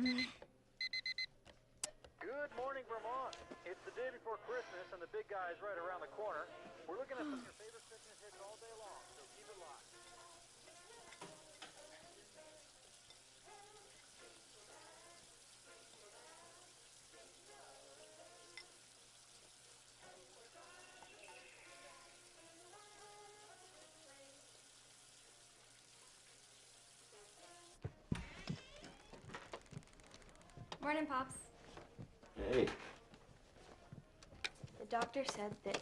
Good morning, Vermont. It's the day before Christmas, and the big guy is right around the corner. We're looking at some of your favorite Christmas hits all day long, so keep it locked. Morning, Pops. Hey. The doctor said that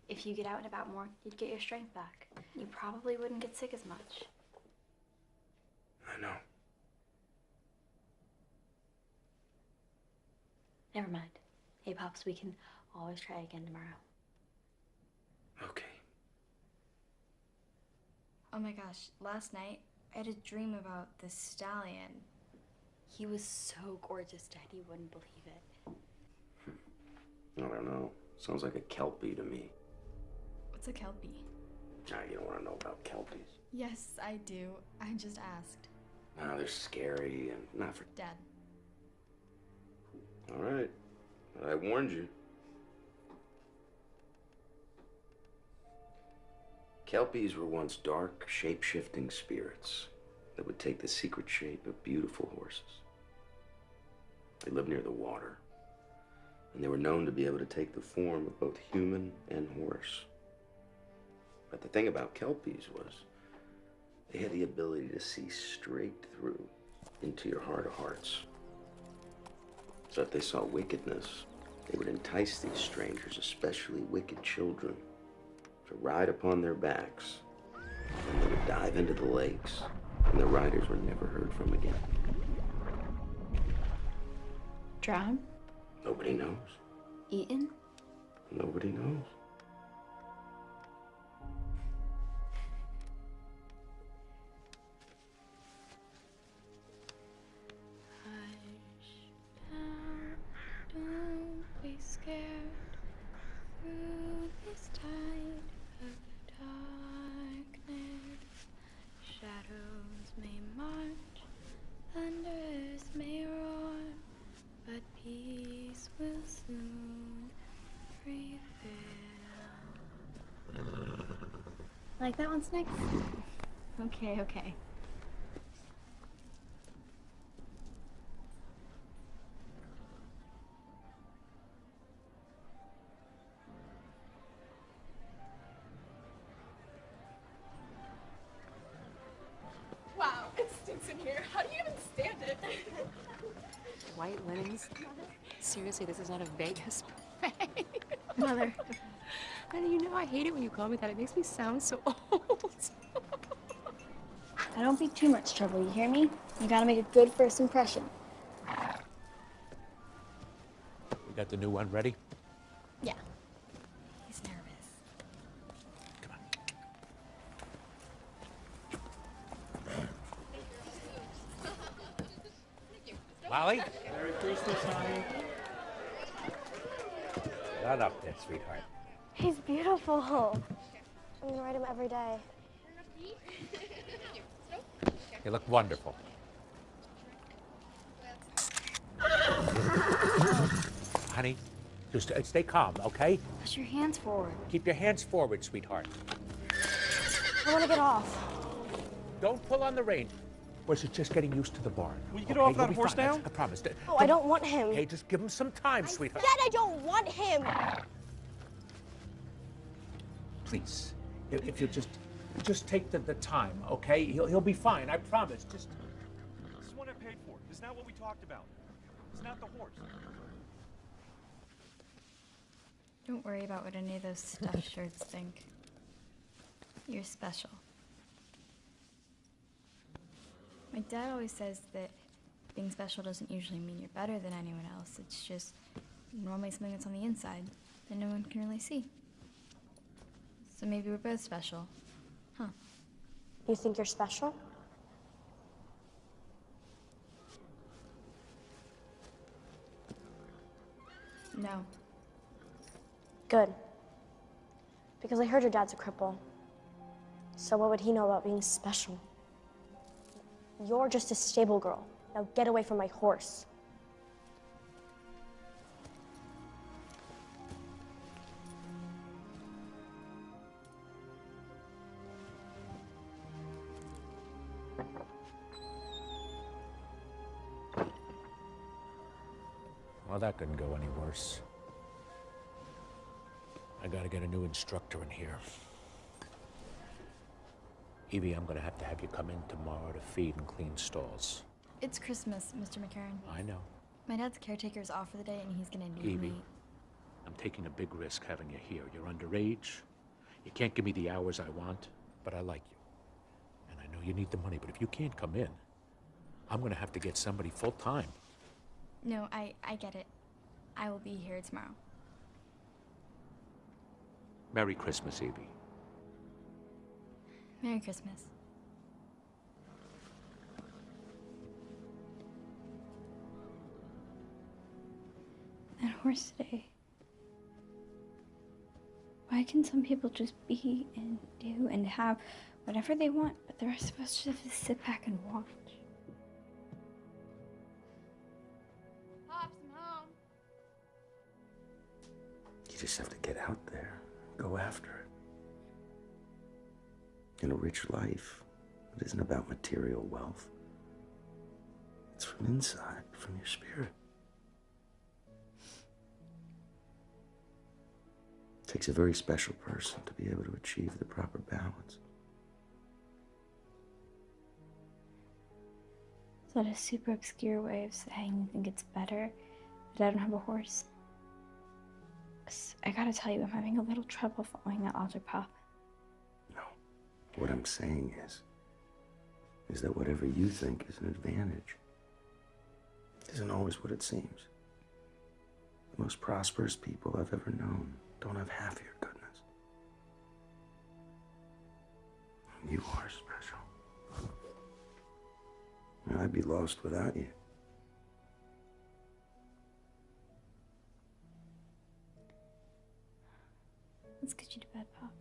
if you get out and about more, you'd get your strength back. You probably wouldn't get sick as much. I know. Never mind. Hey, Pops, we can always try again tomorrow. Okay. Oh my gosh, last night I had a dream about this stallion. He was so gorgeous, Dad, you wouldn't believe it. I don't know. Sounds like a Kelpie to me. What's a Kelpie? Nah, you don't want to know about Kelpies. Yes, I do. I just asked. Nah, they're scary and not for... Dad. All right. I warned you. Kelpies were once dark, shape-shifting spirits that would take the secret shape of beautiful horses. They lived near the water, and they were known to be able to take the form of both human and horse. But the thing about Kelpies was they had the ability to see straight through into your heart of hearts. So if they saw wickedness, they would entice these strangers, especially wicked children, to ride upon their backs. And they would dive into the lakes, and the riders were never heard from again. Drown? Nobody knows. Eaten? Nobody knows. Don't be scared through this tide of darkness. Shadows may march, thunders may roar, but peace will soon prevail. Like that one, Snake? Okay, okay. Wow, it stinks in here. How do you even stand it? White linens? Seriously, this is not a Vegas. Mother. Honey, you know I hate it when you call me that. It makes me sound so old. I don't be too much trouble, you hear me? You gotta make a good first impression. We got the new one ready? Yeah. He's nervous. Come on. Molly? Merry Christmas, honey. Not up there, sweetheart. He's beautiful. I'm gonna ride him every day. You look wonderful. Honey, just stay calm, okay? Push your hands forward. Keep your hands forward, sweetheart. I wanna get off. Don't pull on the rein. We're just getting used to the barn. Will you get okay? off You'll that be horse fine. now? I promise. Oh, I don't want him. Hey, just give him some time, sweetheart. I said I don't want him. Please, if you just take the time, okay? He'll be fine. I promise. Just. This is what I paid for. It's not what we talked about. It's not the horse. Don't worry about what any of those stuffed shirts think. You're special. My dad always says that being special doesn't usually mean you're better than anyone else. It's just normally something that's on the inside that no one can really see. So maybe we're both special, huh? You think you're special? No. Good. Because I heard your dad's a cripple. So what would he know about being special? You're just a stable girl, Now get away from my horse. Well, that couldn't go any worse. I gotta get a new instructor in here. Evie, I'm gonna have you come in tomorrow to feed and clean stalls. It's Christmas, Mr. McCarran. I know. My dad's caretaker's off for the day, and he's gonna need Evie, me. I'm taking a big risk having you here. You're underage. You can't give me the hours I want, but I like you. And I know you need the money, but if you can't come in, I'm gonna have to get somebody full-time. No, I get it. I will be here tomorrow. Merry Christmas, Evie. Merry Christmas. At horse day, why can some people just be and do and have whatever they want, but the rest of us just have to sit back and watch? Pops, I'm home. You just have to get out there, go after it. In a rich life, it isn't about material wealth. It's from inside, from your spirit. It takes a very special person to be able to achieve the proper balance. Is that a super obscure way of saying you think it's better that I don't have a horse? 'Cause I gotta tell you, I'm having a little trouble following that logic, Pop. No. What I'm saying is that whatever you think is an advantage isn't always what it seems. The most prosperous people I've ever known don't have half your goodness. You are special. I'd be lost without you. Let's get you to bed, Pop.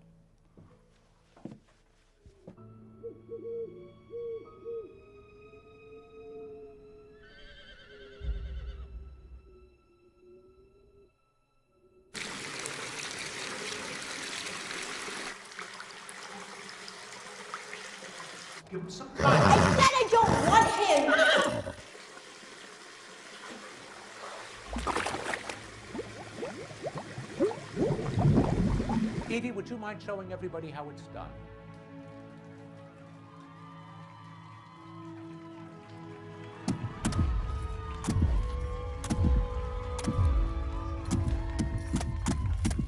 Give him some I said I don't want him! Evie, would you mind showing everybody how it's done?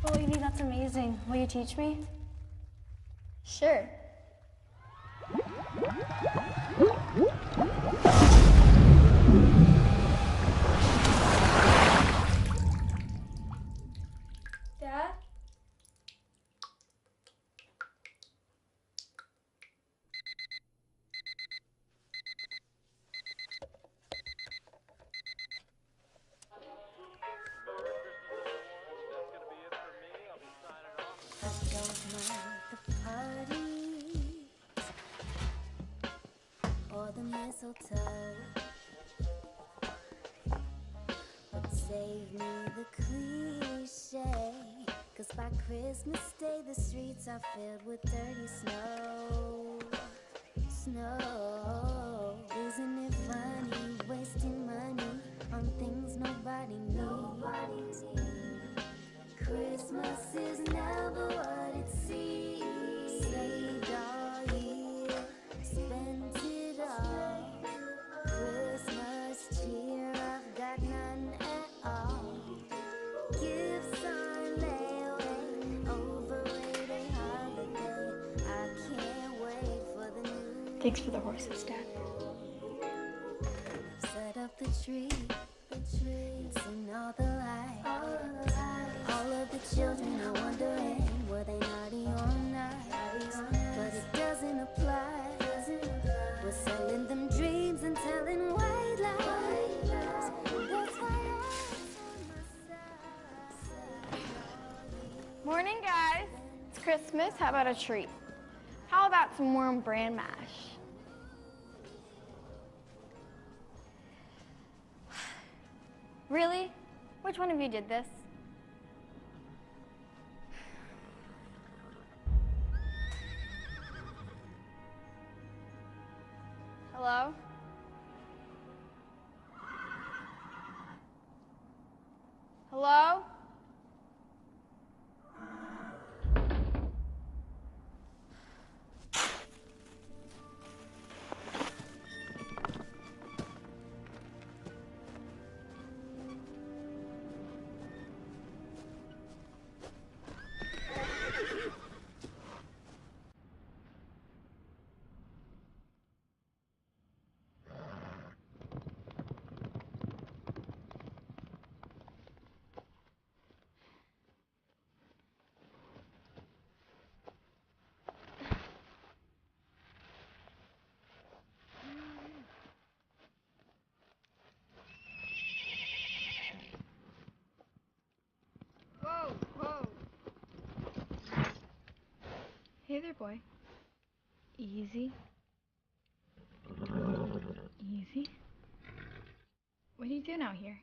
Oh, Evie, that's amazing. Will you teach me? Sure. Dad? The mistletoe, but save me the cliche, 'cause by Christmas Day the streets are filled with dirty snow. Isn't it funny, wasting money on things nobody needs? Christmas is never what it seems. Saved all year, spent it all. Christmas cheer, I've got none at all. Gifts on layaway, overrated holiday. I can't wait for the new. Thanks for the horses, Dad. Set up the tree, seen all the lights. All of the children are wondering, were they naughty or nice? But it doesn't apply. We're selling them dreams and telling white lies. That's why I Morning, guys. It's Christmas. How about a treat? How about some warm bran mash? Really? Which one of you did this? Hello? Hello? Whoa, whoa. Hey there, boy. Easy. Easy. What are you doing out here?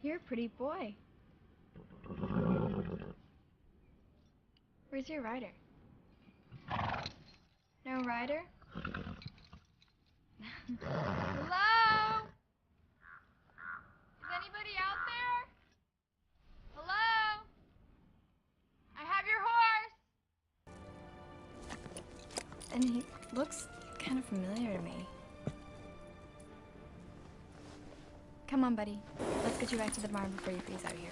You're a pretty boy. Where's your rider? No rider? Hello? Is anybody out there? Hello? I have your horse! And he looks kind of familiar to me. Come on, buddy. Let's get you back to the barn before you freeze out here.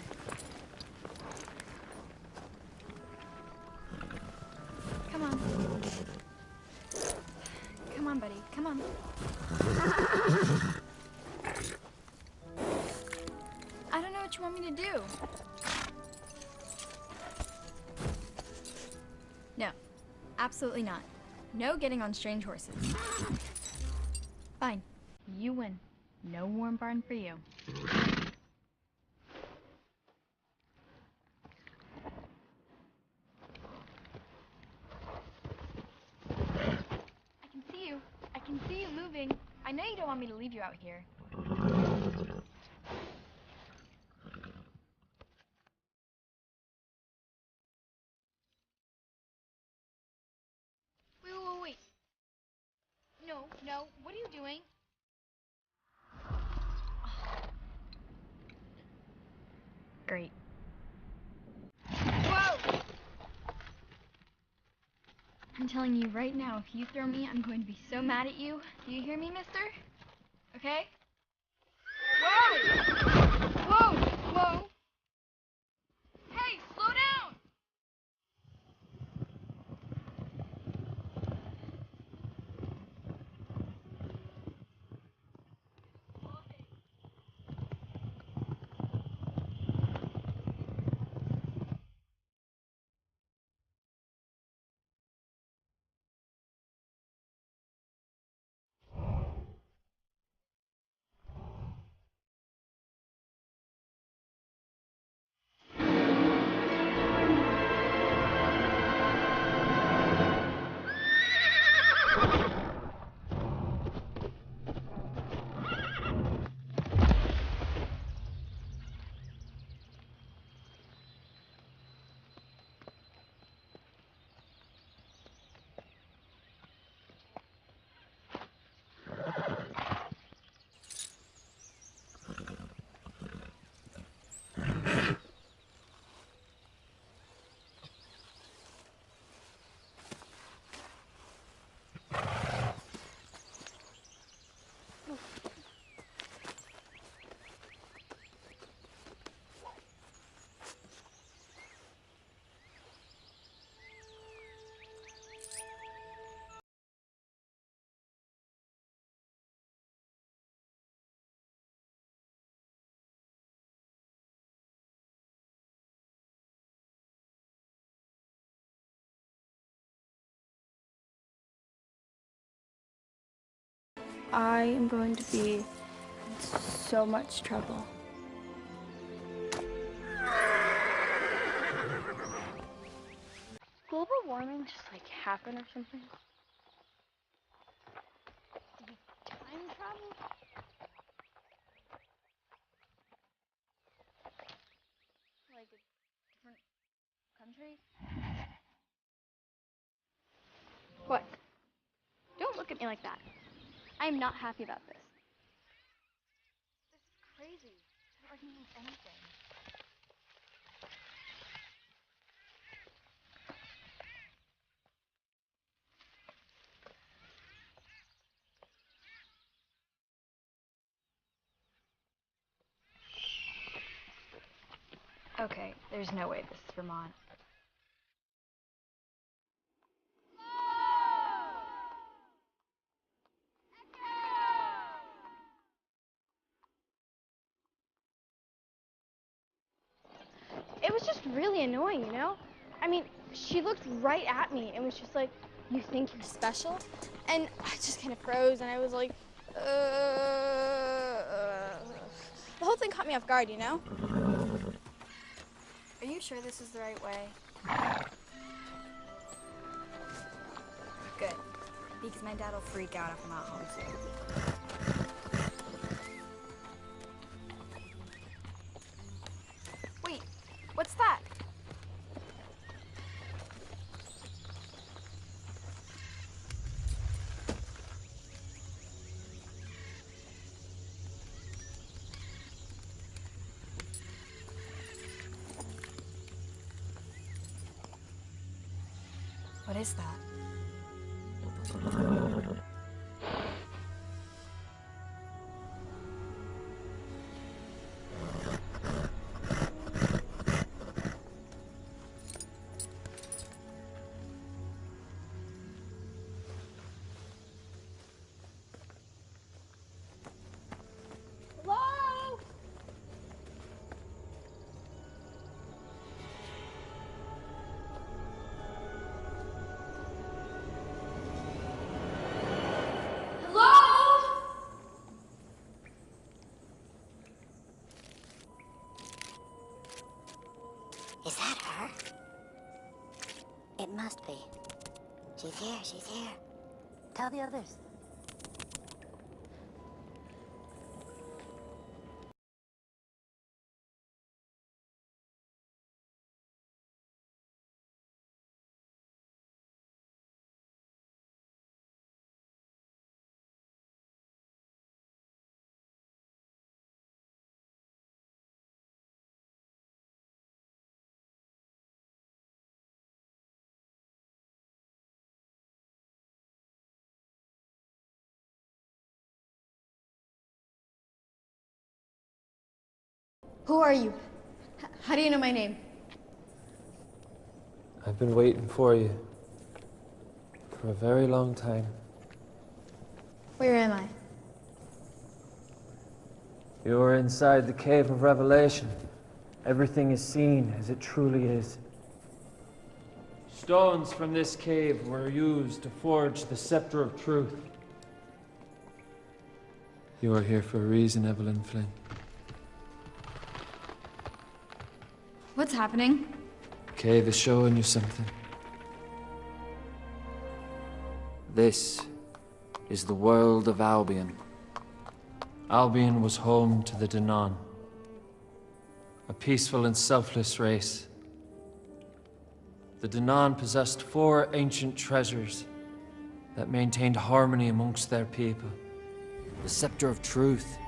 Come on. Come on, buddy. Come on. I don't know what you want me to do. No, absolutely not. No getting on strange horses. Fine. You win. No warm barn for you. I can see you moving. I know you don't want me to leave you out here. Wait. No. What are you doing? Great. Whoa! I'm telling you right now, if you throw me, I'm going to be so mad at you. Do you hear me, mister? Okay? Whoa! Hey, slow down! I am going to be in so much trouble. Global warming just like happen or something? Time travel? tree? What? Don't look at me like that. I am not happy about this. This is crazy. It doesn't mean anything. Okay, there's no way this is Vermont. It was just really annoying, you know? I mean, she looked right at me and was just like, "You think you're special?" And I just kind of froze and I was like, The whole thing caught me off guard, you know? Are you sure this is the right way? Good. Because my dad will freak out if I'm not home soon. Wait, what's that? What is that? Hello? Is that her? It must be. She's here, she's here. Tell the others. Who are you? How do you know my name? I've been waiting for you for a very long time. Where am I? You're inside the Cave of Revelation. Everything is seen as it truly is. Stones from this cave were used to forge the Scepter of Truth. You are here for a reason, Evelyn Flynn. What's happening? Cave is showing you something. This is the world of Albion. Albion was home to the Danan, a peaceful and selfless race. The Danan possessed 4 ancient treasures that maintained harmony amongst their people. The Scepter of Truth.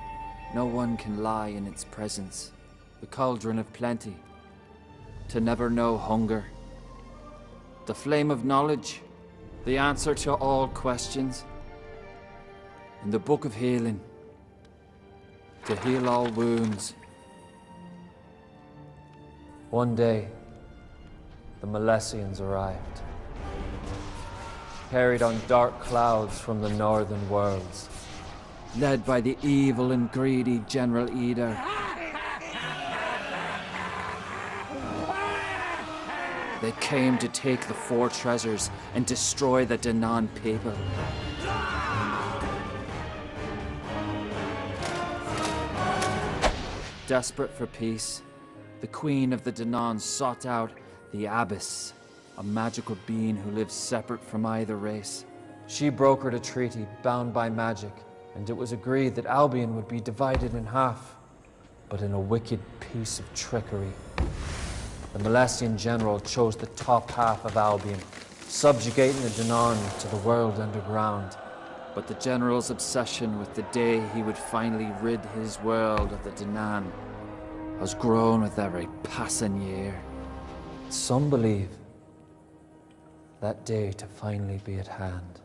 No one can lie in its presence. The Cauldron of Plenty. To never know hunger. The Flame of Knowledge. The answer to all questions. And the Book of Healing. To heal all wounds. One day, the Milesians arrived, carried on dark clouds from the northern worlds. Led by the evil and greedy General Eder. They came to take the 4 treasures and destroy the Danan people. Desperate for peace, the Queen of the Danan sought out the Abyss, a magical being who lives separate from either race. She brokered a treaty bound by magic, and it was agreed that Albion would be divided in half, but in a wicked piece of trickery. The Molessian general chose the top half of Albion, subjugating the Danon to the world underground. But the general's obsession with the day he would finally rid his world of the Danan has grown with every passing year. Some believe that day to finally be at hand.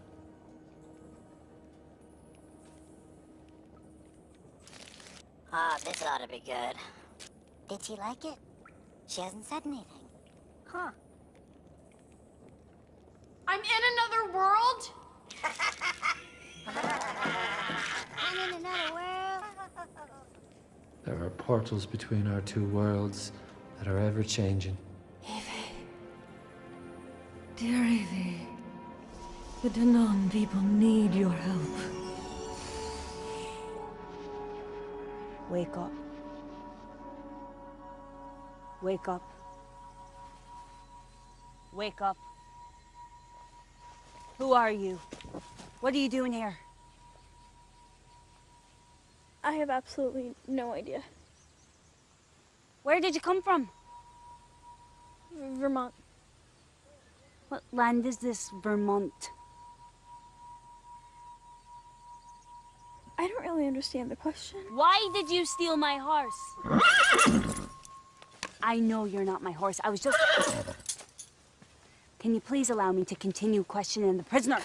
Ah, this ought to be good. Did she like it? She hasn't said anything. Huh. I'm in another world? I'm in another world. There are portals between our two worlds that are ever changing. Evie. Dear Evie. The Danon people need your help. Wake up. Wake up. Wake up. Who are you? What are you doing here? I have absolutely no idea. Where did you come from? Vermont. What land is this, Vermont? I don't really understand the question. Why did you steal my horse? I know you're not my horse. I was just... Can you please allow me to continue questioning the prisoner?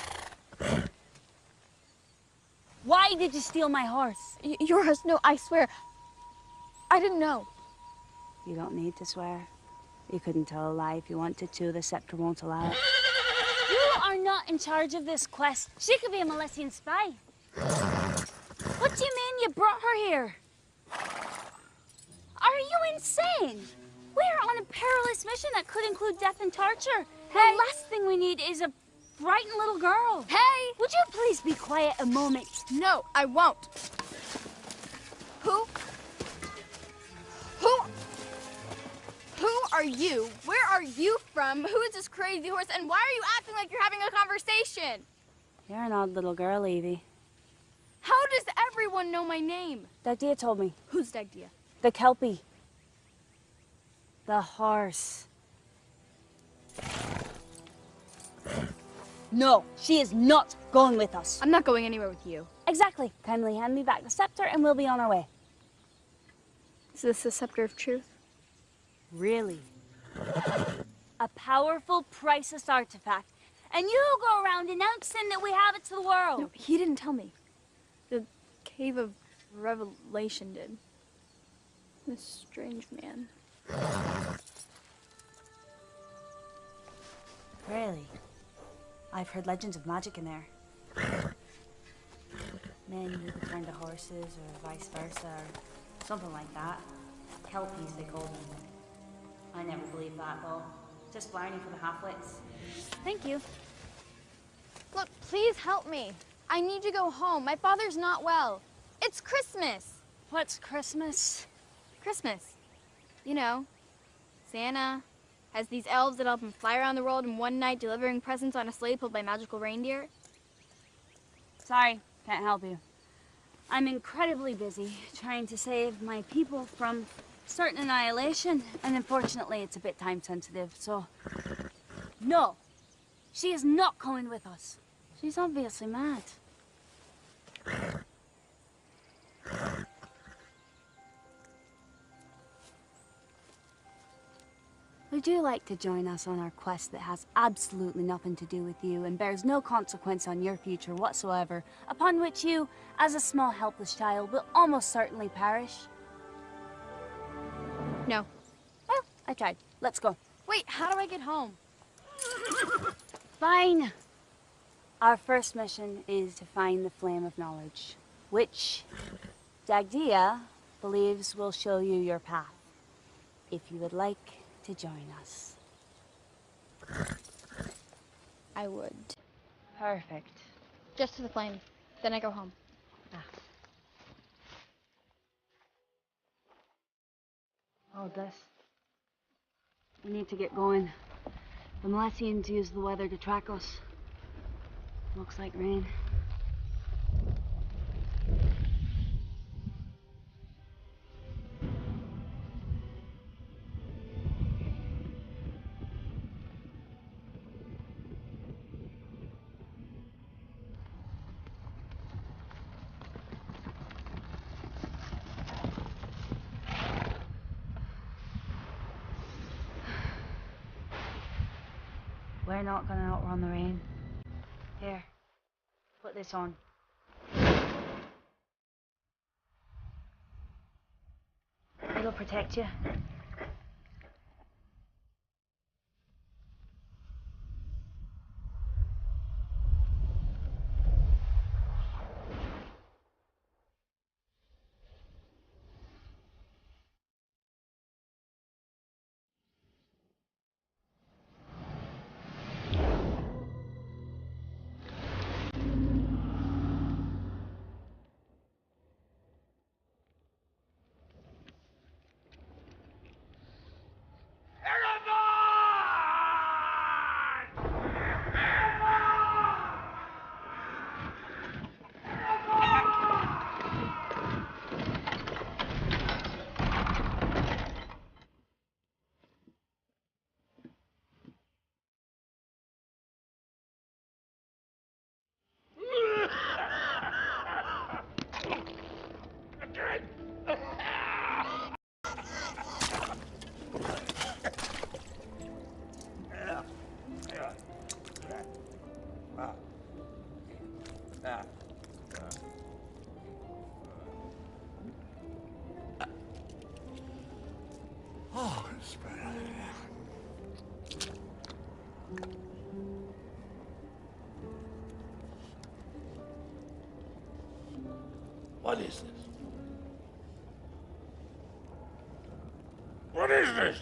Why did you steal my horse? Your horse? No, I swear. I didn't know. You don't need to swear. You couldn't tell a lie if you wanted to. The scepter won't allow it. You are not in charge of this quest. She could be a Molessian spy. What do you mean you brought her here? Are you insane? We're on a perilous mission that could include death and torture. Hey. The last thing we need is a frightened little girl. Hey! Would you please be quiet a moment? No, I won't. Who are you? Where are you from? Who is this crazy horse? And why are you acting like you're having a conversation? You're an odd little girl, Evie. How does everyone know my name? Dagdia told me. Who's Dagdia? The Kelpie. The horse. No, she is not going with us. I'm not going anywhere with you. Exactly. Kindly hand me back the scepter and we'll be on our way. Is this the scepter of truth? Really? A powerful, priceless artifact. And you go around announcing that we have it to the world. No, he didn't tell me. The Cave of Revelation did. This strange man. Really? I've heard legends of magic in there. Men who could turn to horses, or vice versa, or something like that. Kelpies, they call them. I never believed that, though. Just blarney for the half-wits. Thank you. Look, please help me. I need to go home. My father's not well. It's Christmas. What's Christmas? Christmas. You know, Santa has these elves that help him fly around the world in one night, delivering presents on a sleigh pulled by magical reindeer. Sorry, can't help you. I'm incredibly busy trying to save my people from certain annihilation, and unfortunately it's a bit time sensitive, so... No! She is not coming with us. She's obviously mad. Would you like to join us on our quest that has absolutely nothing to do with you and bears no consequence on your future whatsoever, upon which you, as a small helpless child, will almost certainly perish? No. Well, I tried. Let's go. Wait, how do I get home? Fine. Our first mission is to find the Flame of Knowledge, which Dagdia believes will show you your path, if you would like to join us. I would. Perfect. Just to the flame. Then I go home. Hold this. We need to get going. The Molessians use the weather to track us. Looks like rain. we're not gonna outrun the rain. Here, put this on. It'll protect you. Oh, it's better. What is this? What is this?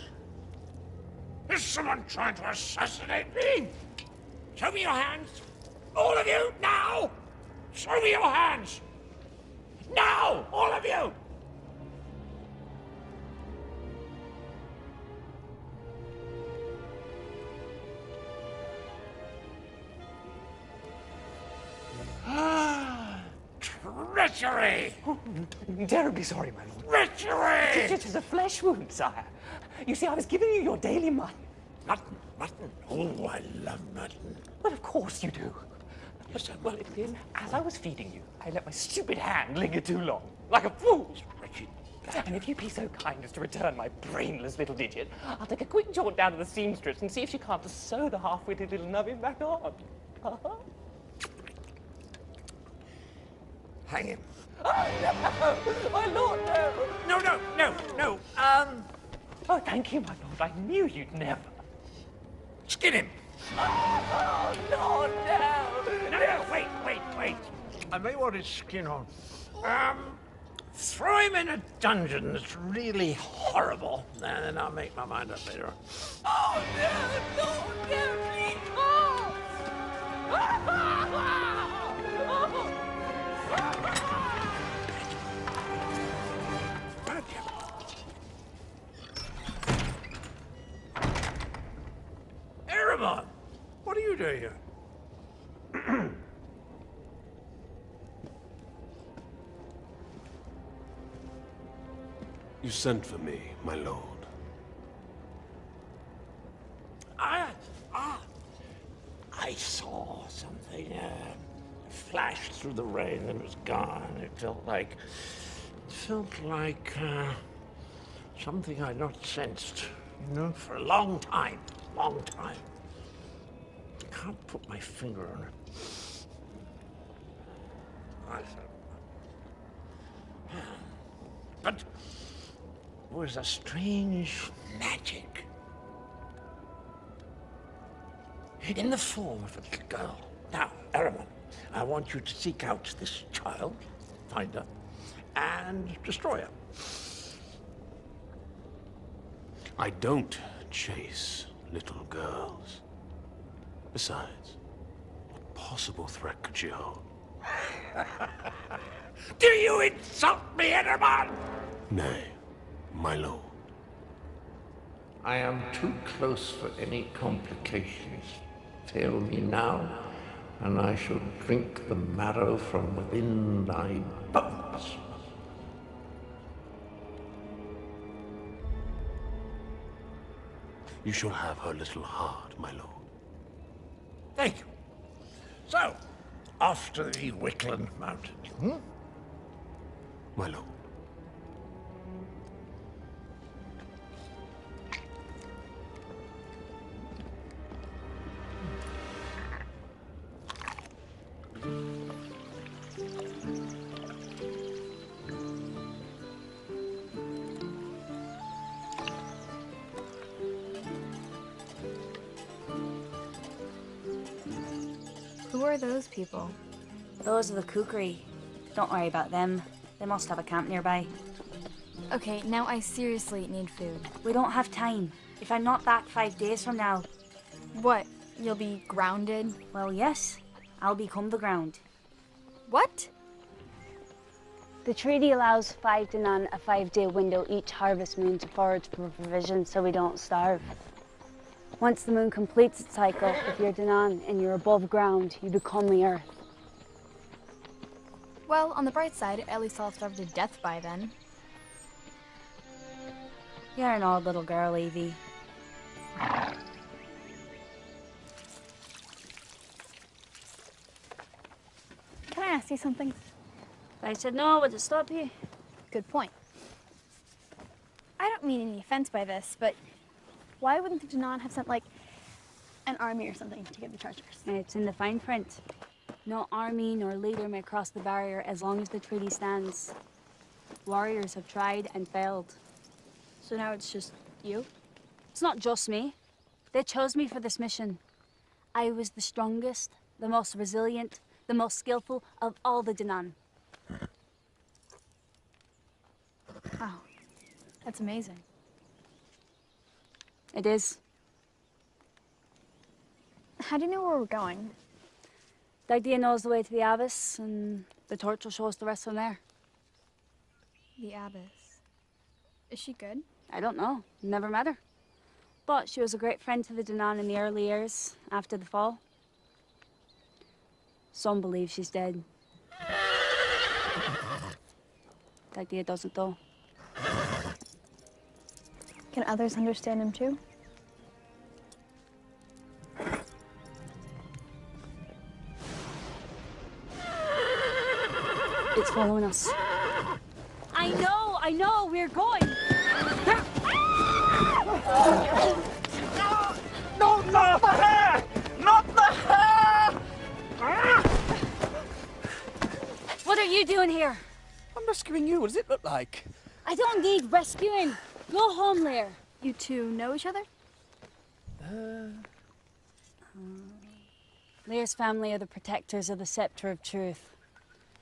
Is someone trying to assassinate me? Show me your hands. All of you, now! Show me your hands! Now! All of you! Treachery! Oh, terribly sorry, my lord. Treachery! It is a flesh wound, sire. You see, I was giving you your daily mutton. Mutton, mutton. Oh, I love mutton. Well, of course you do. Yes, I well, as I was feeding you, I let my stupid hand linger too long, like a fool. Wretched. And if you'd be so kind as to return my brainless little digit, I'll take a quick jaunt down to the seamstress and see if she can't sew the half-witted little nubbin back on. Hang him. Oh, no! My lord, no! No. Oh, thank you, my lord. I knew you'd never. Skin him. Oh, Lord, no! No, wait. I may want his skin on. Throw him in a dungeon that's really horrible, and then I'll make my mind up later on. Oh, no, please, Erebon, what are you doing here? You sent for me, my lord. I saw something flash through the rain and it was gone. It felt like something I'd not sensed, for a long time. I can't put my finger on it. But it was a strange magic in the form of a little girl. Now, Erebon, I want you to seek out this child, find her, and destroy her. I don't chase little girls. Besides, what possible threat could she hold? Do you insult me, Erebon? Nay, my lord. I am too close for any complications. Fail me now, and I shall drink the marrow from within thy bones. You shall have her little heart, my lord. Thank you. So, off to the Wickland Mountains, My lord. Who are those people? Those are the kukri. Don't worry about them. They must have a camp nearby. Okay, now I seriously need food. We don't have time. If I'm not back 5 days from now... What? You'll be grounded? Well, yes. I'll become the ground. What? The treaty allows 5 Danan a 5-day window each harvest moon to forage for provisions so we don't starve. Once the moon completes its cycle, if you're Danan and you're above ground, you become the earth. Well, on the bright side, at least I'll starve to death by then. You're an odd little girl, Evie. Can I ask you something? If I said no, would it stop you? Good point. I don't mean any offense by this, but why wouldn't the Danan have sent, like, an army or something to get the treasures? It's in the fine print. No army nor leader may cross the barrier as long as the treaty stands. Warriors have tried and failed. So now it's just you? It's not just me. They chose me for this mission. I was the strongest, the most resilient, the most skillful of all the Danan. Wow, that's amazing. It is. How do you know where we're going? Dagdia knows the way to the Abyss, and the torch will show us the rest from there. The Abyss. Is she good? I don't know. Never met her. But she was a great friend to the Danan in the early years, after the fall. Some believe she's dead. Dagdia doesn't, though. Can others understand him too? It's following us. I know, we're going. No, not the hair! Not the hair! What are you doing here? I'm rescuing you. What does it look like? I don't need rescuing. Go home, Lear. You two know each other? Lear's family are the protectors of the Scepter of Truth.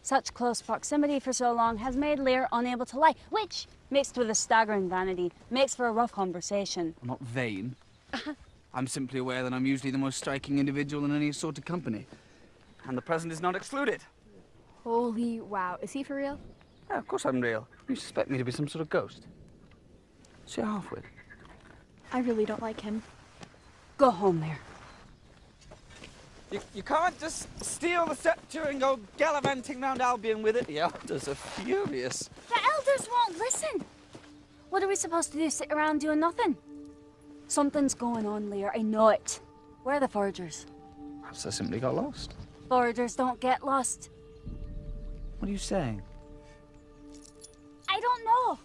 Such close proximity for so long has made Lear unable to lie, which, mixed with a staggering vanity, makes for a rough conversation. I'm not vain. I'm simply aware that I'm usually the most striking individual in any assorted company. And the present is not excluded. Holy wow. Is he for real? Yeah, of course I'm real. You suspect me to be some sort of ghost. So you're half-wit. I really don't like him. Go home, Lear. You can't just steal the scepter and go gallivanting round Albion with it. The elders are furious. The elders won't listen. What are we supposed to do, sit around doing nothing? Something's going on, Lear. I know it. Where are the foragers? Perhaps I simply got lost. Foragers don't get lost. What are you saying? I don't know.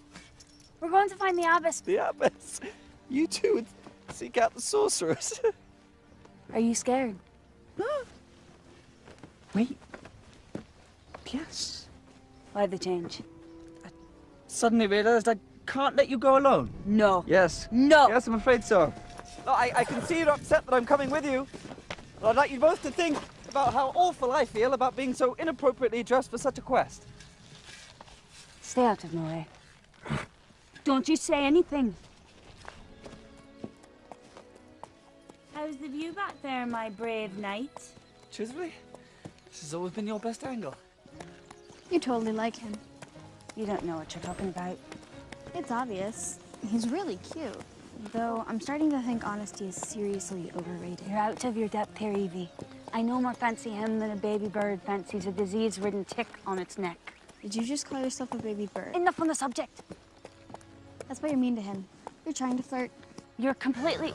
We're going to find the Abyss. The Abyss? You two would seek out the sorcerers. Are you scared? No. Wait. Yes. Why the change? I suddenly realized I can't let you go alone. No. Yes. No. Yes, I'm afraid so. No, I can see you're upset that I'm coming with you. But I'd like you both to think about how awful I feel about being so inappropriately dressed for such a quest. Stay out of my way. Don't you say anything. How's the view back there, my brave knight? Truthfully, this has always been your best angle. You totally like him. You don't know what you're talking about. It's obvious. He's really cute. Though I'm starting to think honesty is seriously overrated. You're out of your depth here, Evie. I no more fancy him than a baby bird fancies a disease-ridden tick on its neck. Did you just call yourself a baby bird? Enough on the subject. That's why you're mean to him. You're trying to flirt. You're completely...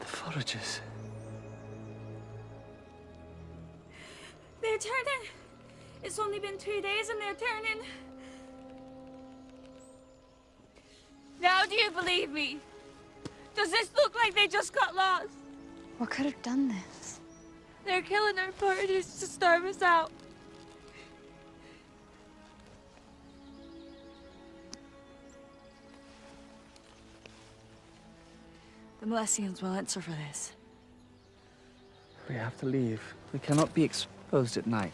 Foragers. They're turning. It's only been 2 days and they're turning. Now do you believe me? Does this look like they just got lost? What could have done this? They're killing our foragers to starve us out. Milesians will answer for this. We have to leave. We cannot be exposed at night.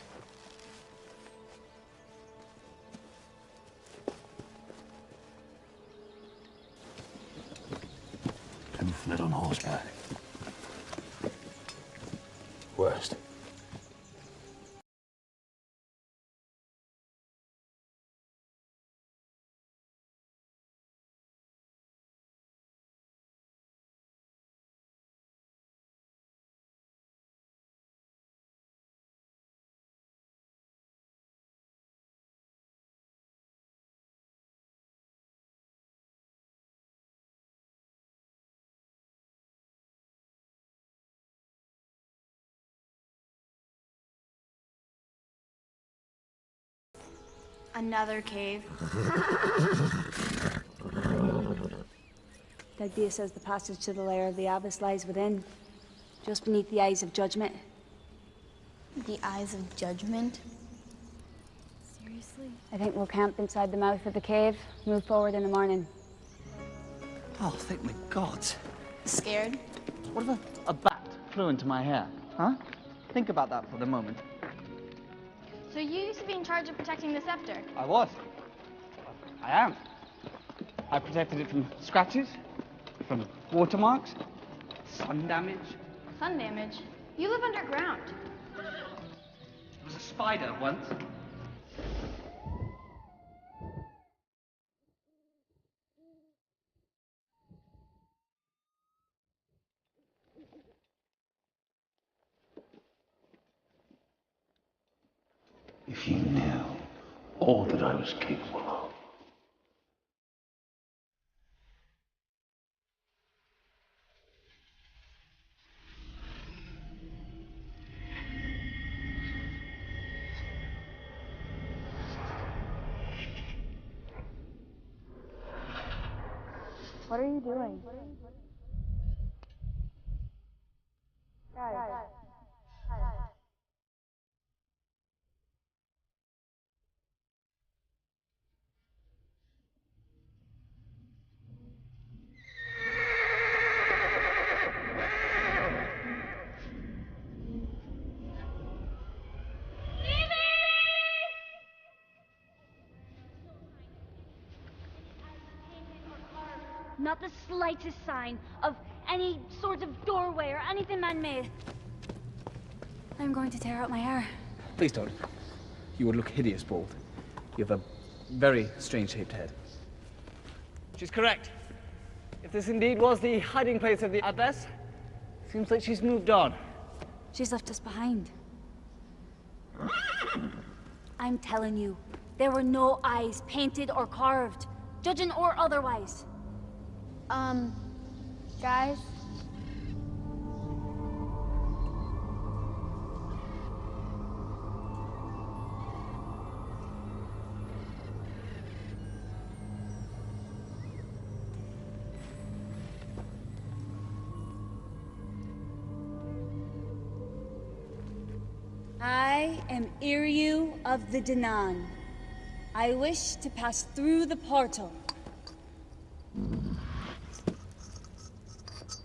And fled on horseback. Worst. Another cave. Dagdia says the passage to the lair of the abyss lies within, just beneath the eyes of judgment. The eyes of judgment? Seriously? I think we'll camp inside the mouth of the cave, move forward in the morning. Oh, thank my gods. Scared? What if a bat flew into my hair? Huh? Think about that for the moment. So you used to be in charge of protecting the scepter? I was. I am. I protected it from scratches, from watermarks, sun damage. Sun damage? You live underground. There was a spider once. If you knew all that I was capable of. What are you doing? Guys. Not the slightest sign of any sort of doorway or anything man-made. I'm going to tear out my hair. Please don't. You would look hideous bald. You have a very strange-shaped head. She's correct. If this indeed was the hiding place of the abbess, seems like she's moved on. She's left us behind. I'm telling you, there were no eyes painted or carved, judging or otherwise. Guys? I am Iryu of the Danan. I wish to pass through the portal.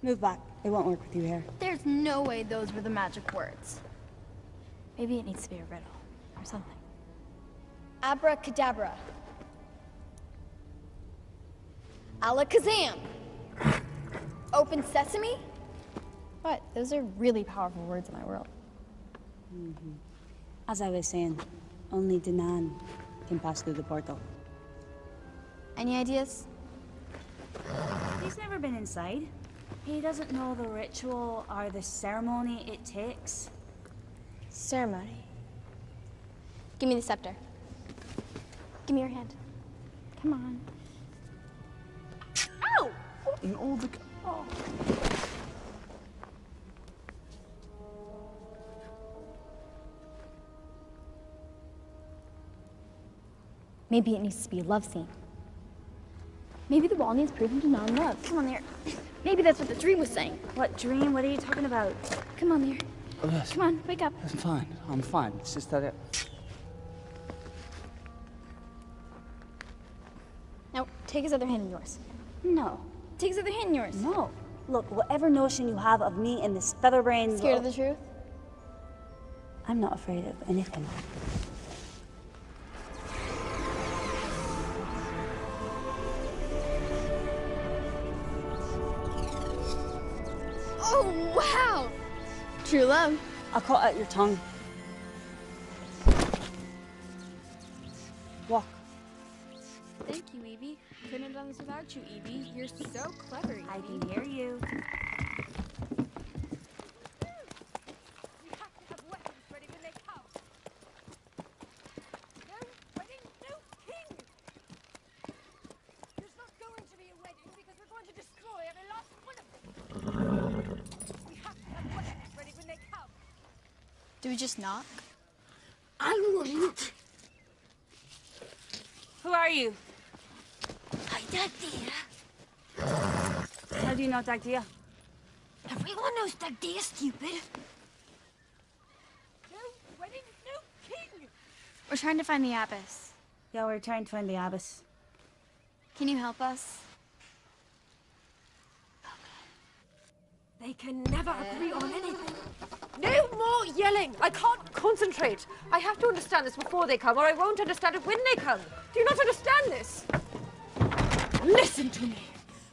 Move back. It won't work with you here. There's no way those were the magic words. Maybe it needs to be a riddle or something. Abracadabra. Alakazam. Open sesame? What? Those are really powerful words in my world. As I was saying, only Danan can pass through the portal. Any ideas? He's never been inside. He doesn't know the ritual or the ceremony it takes. Ceremony. Give me the scepter. Give me your hand. Come on. Ow! In all the... Oh. Maybe it needs to be a love scene. Maybe the wall needs proving to non-love. Come on there. Maybe that's what the dream was saying. What dream? What are you talking about? Come on there. Oh, yes. Come on, wake up. I'm fine. I'm fine. It's just that Now, take his other hand in yours. No. Take his other hand in yours. No. Look, whatever notion you have of me and this featherbrain... Scared of the truth? I'm not afraid of anything. Oh, wow! True love. I'll cut out your tongue. Walk. Thank you, Evie. Couldn't have done this without you, Evie. You're so clever, Evie. I can hear you. Do we just knock? I wouldn't. Who are you? I'm Dagdia. How do you know Dagdia? Everyone knows Dagdia, stupid. We're trying to find the Abbess. Yeah, we're trying to find the Abbess. Can you help us? They can never agree on anything. No more yelling! I can't concentrate. I have to understand this before they come, or I won't understand it when they come. Do you not understand this? Listen to me.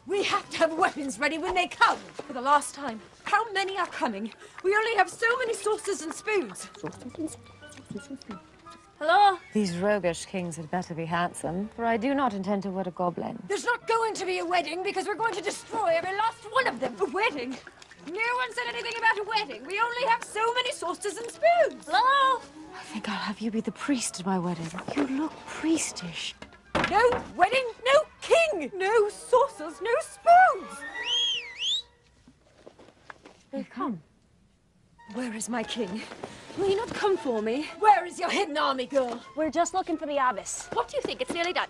We have to have weapons ready when they come. For the last time, how many are coming? We only have so many saucers and spoons. Hello? These roguish kings had better be handsome, for I do not intend to wed a goblin. There's not going to be a wedding because we're going to destroy every last one of them. A wedding? No one said anything about a wedding. We only have so many saucers and spoons. Hello? I think I'll have you be the priest at my wedding. You look priestish. No wedding, no king, no saucers, no spoons. They've come. Where is my king? Will you not come for me? Where is your hidden army, girl? We're just looking for the Abbess. What do you think? It's nearly done.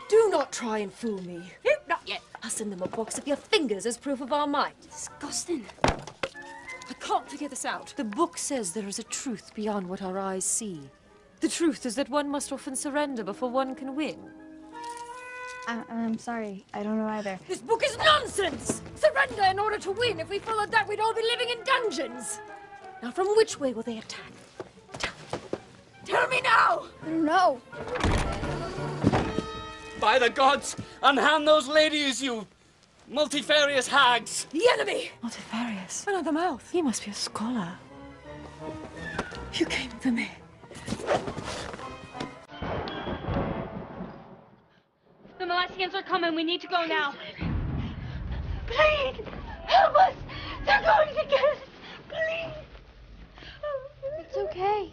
Do not try and fool me. No, not yet. I'll send them a box of your fingers as proof of our might. Disgusting. I can't figure this out. The book says there is a truth beyond what our eyes see. The truth is that one must often surrender before one can win. I'm sorry. I don't know either. This book is nonsense! Surrender in order to win. If we followed that, we'd all be living in dungeons. Now, from which way will they attack? Tell me now! I don't know. By the gods, unhand those ladies, you multifarious hags! The enemy! Multifarious? Another mouth. He must be a scholar. You came for me. The Molestians are coming. We need to go now. Please, help us! They're going to get us! Please! It's okay.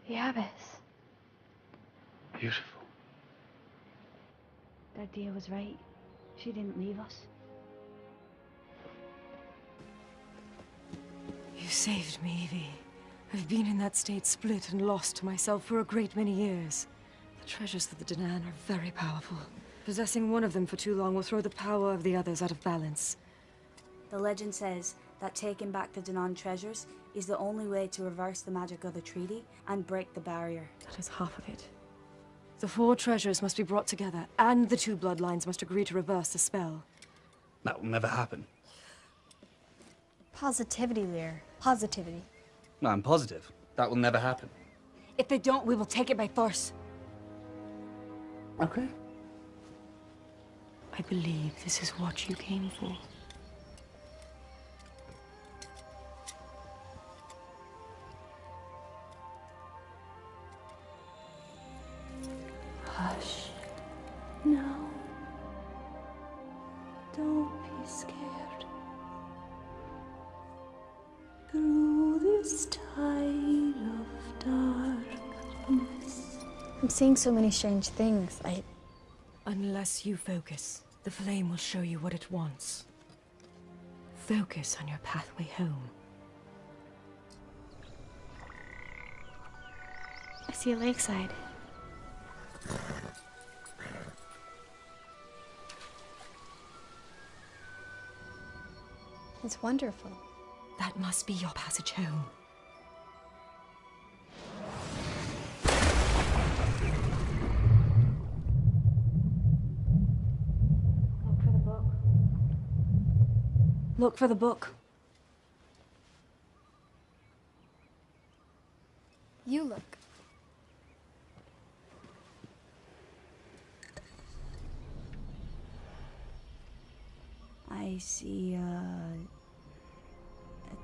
The Abbess. Beautiful. Dagdia was right. She didn't leave us. You saved me, Evie. I've been in that state split and lost to myself for a great many years. The treasures of the Danan are very powerful. Possessing one of them for too long will throw the power of the others out of balance. The legend says that taking back the Danan treasures is the only way to reverse the magic of the treaty and break the barrier. That is half of it. The 4 treasures must be brought together, and the 2 bloodlines must agree to reverse the spell. That will never happen. Positivity, Lear. Positivity. No, I'm positive. That will never happen. If they don't, we will take it by force. Okay. I believe this is what you came for. Hush. No. Don't be scared. Through this tide of darkness. I'm seeing so many strange things. Unless you focus, the flame will show you what it wants. Focus on your pathway home. I see a lakeside. It's wonderful. That must be your passage home. Look for the book. Look for the book. You look. I see a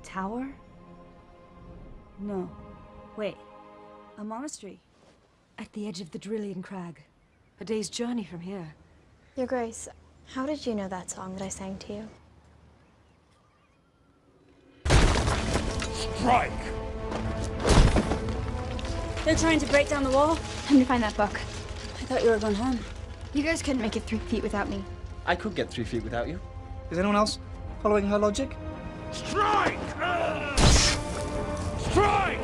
tower? No. Wait. A monastery. At the edge of the Drillian Crag. A day's journey from here. Your Grace, how did you know that song that I sang to you? Strike! They're trying to break down the wall. Time to find that book. I thought you were going home. You guys couldn't make it 3 feet without me. I could get 3 feet without you. Is anyone else following her logic? Strike! Strike!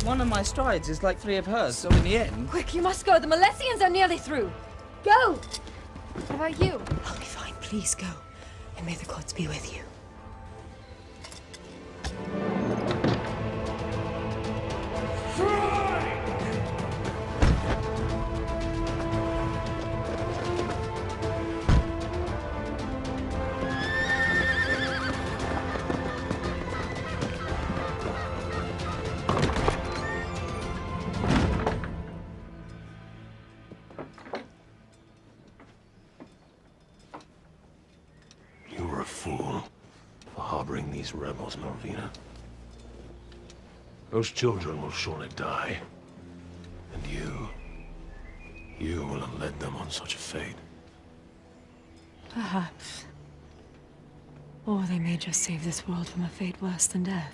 One of my strides is like 3 of hers, so in the end... Quick, you must go. The Milesians are nearly through. Go! What about you? I'll be fine. Please go. And may the gods be with you. You were a fool for harboring these rebels, Malvina. Those children will surely die. And you will have led them on such a fate. Perhaps. Or they may just save this world from a fate worse than death.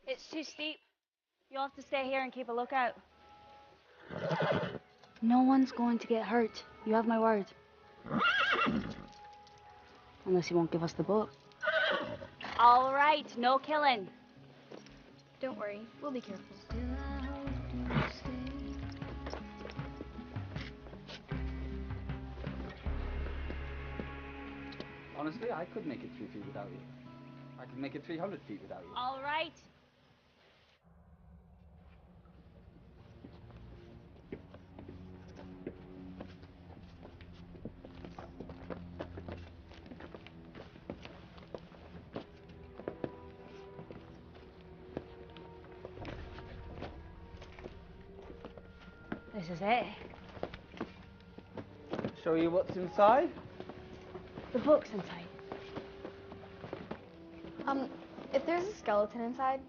It's too steep. You'll have to stay here and keep a lookout. No one's going to get hurt. You have my word. Unless you won't give us the book. All right, no killing. Don't worry, we'll be careful. Honestly, I could make it 3 feet without you. I could make it 300 feet without you. All right. This is it. Show you what's inside? The book's inside. If there's a skeleton inside,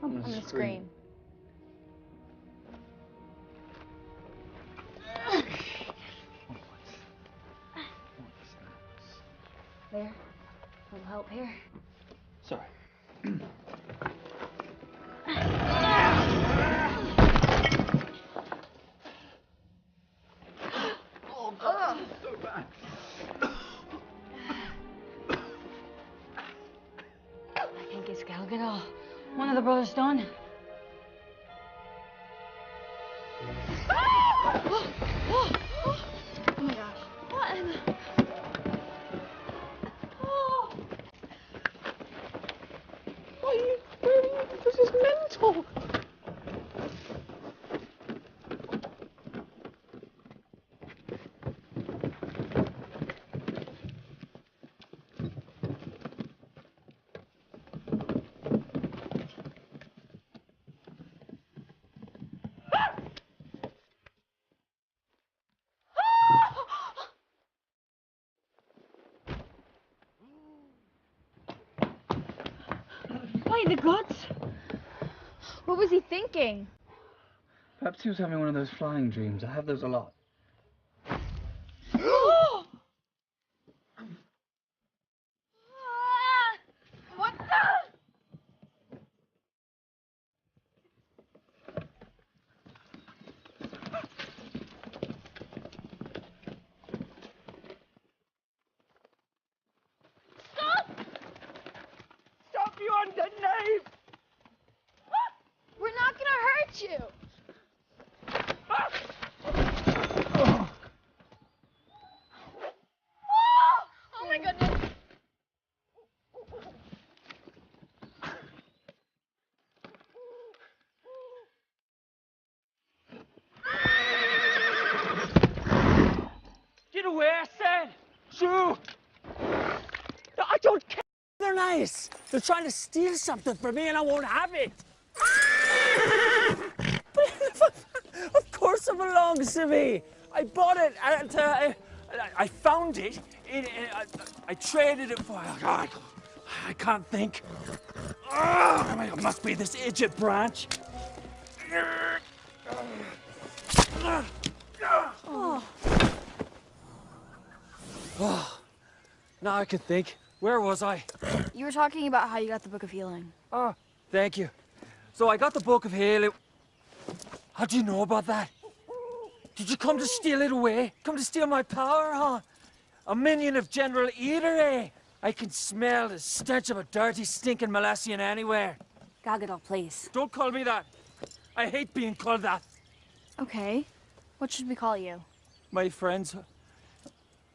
I'm gonna scream. almost done. Oh my gosh. What in the... Oh. Why are you doing this? This is mental. By the gods! What was he thinking? Perhaps he was having one of those flying dreams. I have those a lot. What the? Stop, you undead knave! We're not gonna hurt you! Oh my goodness! Get away, I said! Shoot! I don't care. They're nice. They're trying to steal something from me and I won't have it. Of course it belongs to me. I bought it and I found it. I traded it for... Oh God, I can't think. Oh, it must be this idiot branch. Oh, now I can think. Where was I? You were talking about how you got the Book of Healing. Oh, thank you. So I got the Book of Healing. How do you know about that? Did you come to steal it away? Come to steal my power, huh? A minion of General Eater, eh? I can smell the stench of a dirty, stinking Malassian anywhere. Gargador, please. Don't call me that. I hate being called that. Okay. What should we call you? My friends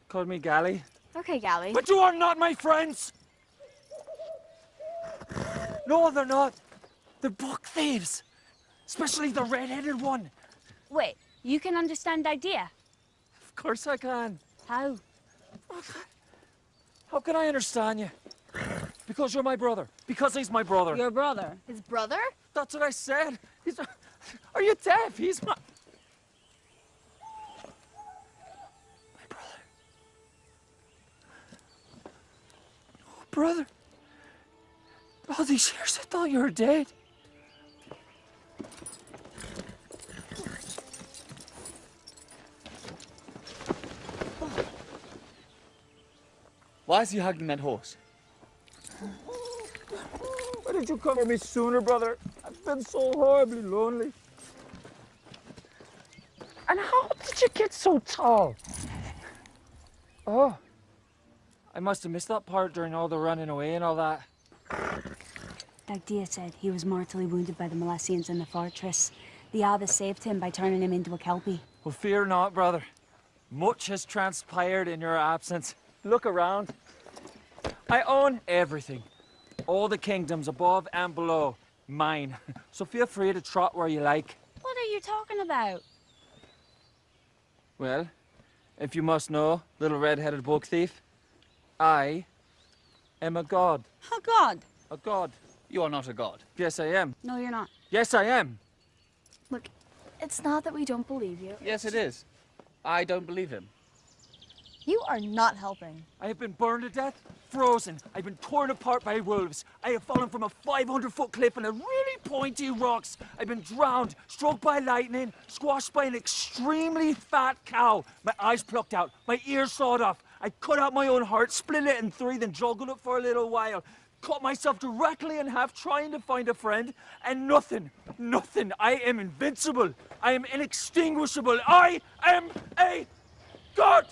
called me Gally. Okay, Gally. But you are not my friends! No, they're not. They're book thieves. Especially the red-headed one. Wait, you can understand idea? Of course I can. How? How can I understand you? Because you're my brother. Because he's my brother. Your brother? His brother? That's what I said. Are you deaf? He's my... Brother, all these years I thought you were dead. Why is he hugging that horse? Why didn't you cover me sooner, brother? I've been so horribly lonely. And how did you get so tall? Oh. I must have missed that part during all the running away and all that. Dagdia said he was mortally wounded by the Malassians in the fortress. The Abbess saved him by turning him into a Kelpie. Well, fear not, brother. Much has transpired in your absence. Look around. I own everything. All the kingdoms above and below. Mine. So feel free to trot where you like. What are you talking about? Well, if you must know, little red-headed book thief, I am a god. A god? A god. You are not a god. Yes, I am. No, you're not. Yes, I am. Look, it's not that we don't believe you. Yes, it is. I don't believe him. You are not helping. I have been burned to death, frozen. I've been torn apart by wolves. I have fallen from a 500-foot cliff on a really pointy rocks. I've been drowned, struck by lightning, squashed by an extremely fat cow. My eyes plucked out, my ears sawed off. I cut out my own heart, split it in three, then juggled it for a little while. Cut myself directly in half trying to find a friend, and nothing. I am invincible. I am inextinguishable. I am a god!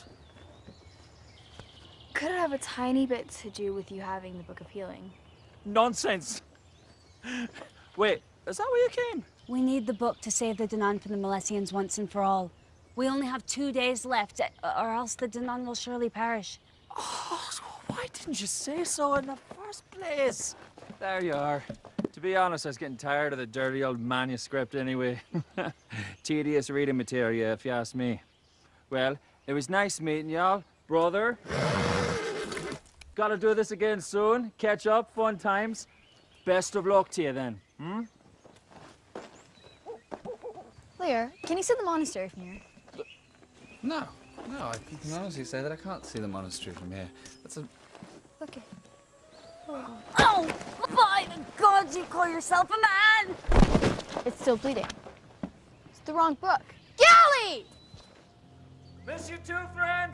Could it have a tiny bit to do with you having the Book of Healing? Nonsense. Wait, is that where you came? We need the book to save the Danan from the Milesians once and for all. We only have 2 days left, or else the Danan will surely perish. Oh, why didn't you say so in the first place? There you are. To be honest, I was getting tired of the dirty old manuscript anyway. Tedious reading material, if you ask me. Well, it was nice meeting y'all, brother. Gotta do this again soon. Catch up, fun times. Best of luck to you then, hmm? Lear, can you see the monastery from here? No, I can honestly say that I can't see the monastery from here. That's a... Okay. Oh, by the gods, you call yourself a man! It's still bleeding. It's the wrong book. Gally! Miss you too, friend!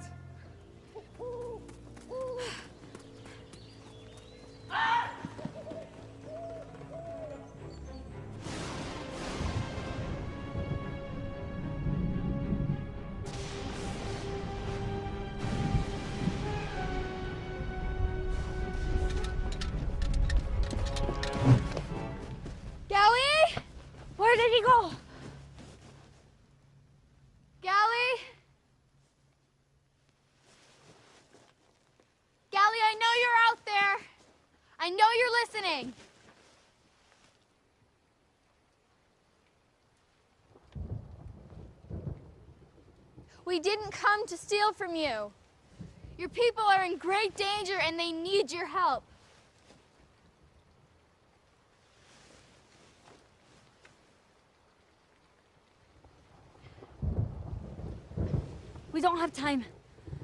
Gally? Where did he go? Gally? Gally, I know you're out there. I know you're listening. We didn't come to steal from you. Your people are in great danger and they need your help. We don't have time.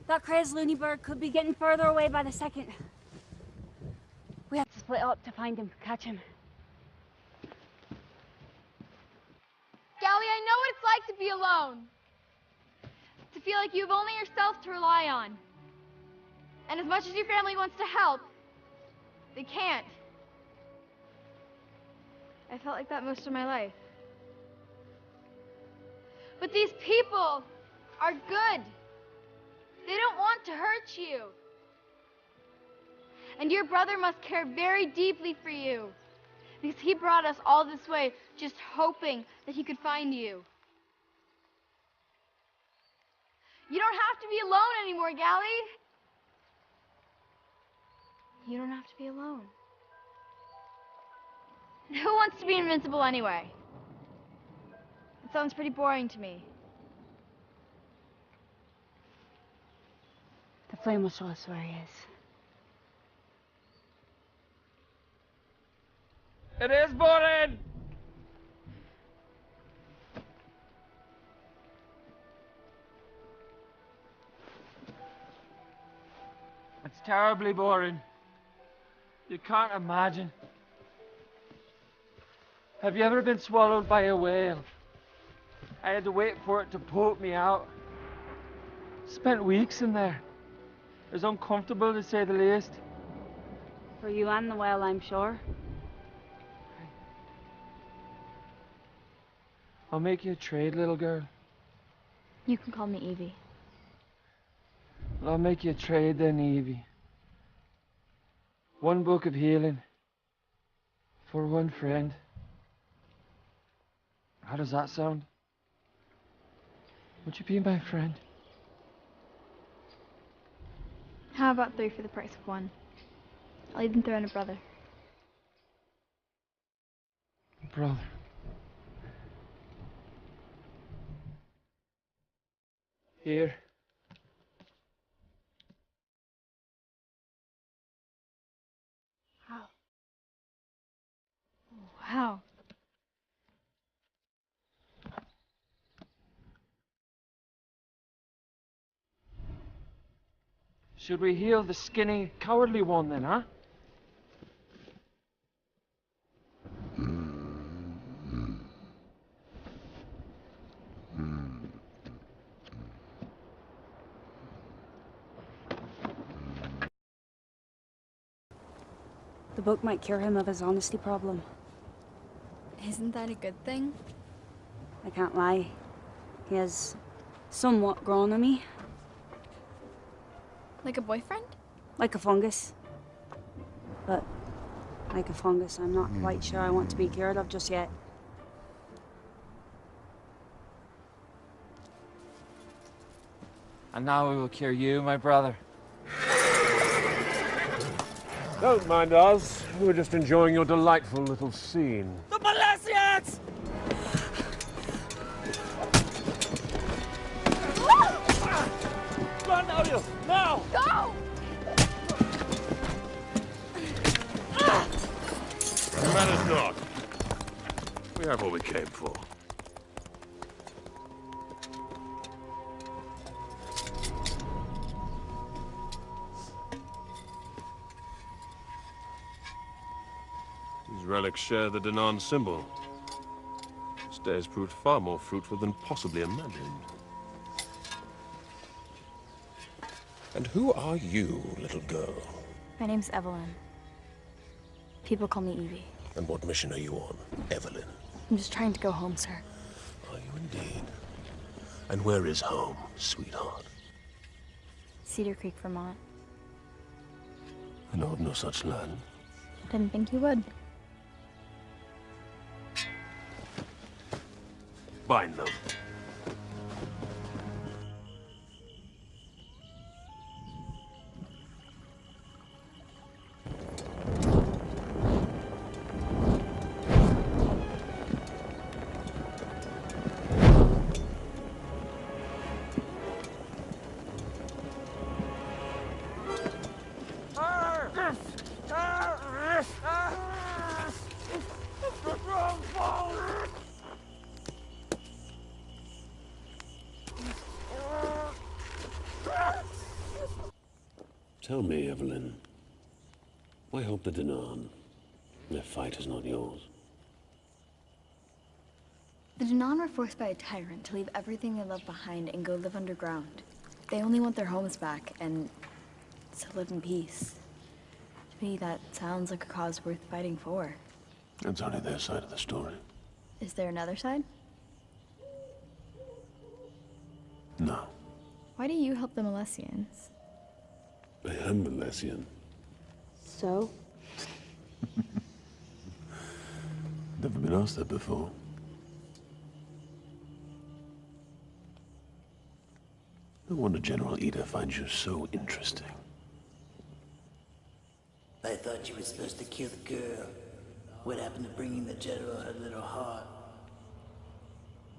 That crazed loony bird could be getting further away by the second. We have to split up to find him, catch him. Gally, I know what it's like to be alone. To feel like you have only yourself to rely on. And as much as your family wants to help, they can't. I felt like that most of my life. But these people are good. They don't want to hurt you. And your brother must care very deeply for you, because he brought us all this way just hoping that he could find you. You don't have to be alone anymore, Gally. You don't have to be alone. And who wants to be invincible anyway? It sounds pretty boring to me. The flame will show us where he is. It is boring! It's terribly boring. You can't imagine. Have you ever been swallowed by a whale? I had to wait for it to poke me out. Spent weeks in there. It was uncomfortable, to say the least. For you and the whale, I'm sure. I'll make you a trade, little girl. You can call me Evie. Well, I'll make you a trade then, Evie. 1 book of healing for 1 friend. How does that sound? Would you be my friend? How about 3 for the price of 1? I'll even throw in a brother. Brother. Here. Wow. Wow. Should we heal the skinny, cowardly one then, huh? The book might cure him of his honesty problem. Isn't that a good thing? I can't lie. He has somewhat grown on me. Like a boyfriend? Like a fungus. But like a fungus I'm not quite sure I want to be cured of just yet. And now we will cure you, my brother. Don't mind us. We were just enjoying your delightful little scene. The Milesians! Run, Odil! Now! Go! It matters not. We have what we came for. These relics share the Danan symbol. This day has proved far more fruitful than possibly imagined. And who are you, little girl? My name's Evelyn. People call me Evie. And what mission are you on, Evelyn? I'm just trying to go home, sir. Are you indeed? And where is home, sweetheart? Cedar Creek, Vermont. I know of no such land. Didn't think you would. Bind them. Tell me, Evelyn, why help the Danan? Their fight is not yours. The Danan were forced by a tyrant to leave everything they left behind and go live underground. They only want their homes back and to live in peace. To me, that sounds like a cause worth fighting for. That's only their side of the story. Is there another side? No. Why do you help the Milesians? I am Milesian. So? Never been asked that before. No wonder General Ida finds you so interesting. I thought you were supposed to kill the girl. What happened to bringing the general her little heart?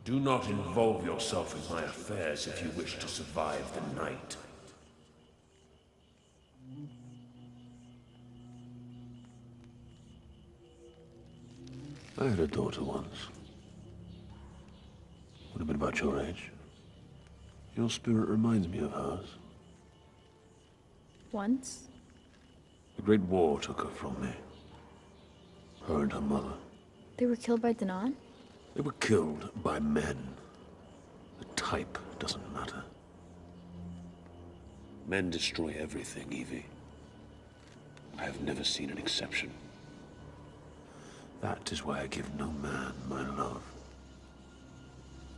Do not involve yourself in my affairs if you wish to survive the night. I had a daughter once. Would have been about your age. Your spirit reminds me of hers. Once? The Great War took her from me. Her and her mother. They were killed by Danan? They were killed by men. The type doesn't matter. Men destroy everything, Evie. I have never seen an exception. That is why I give no man my love,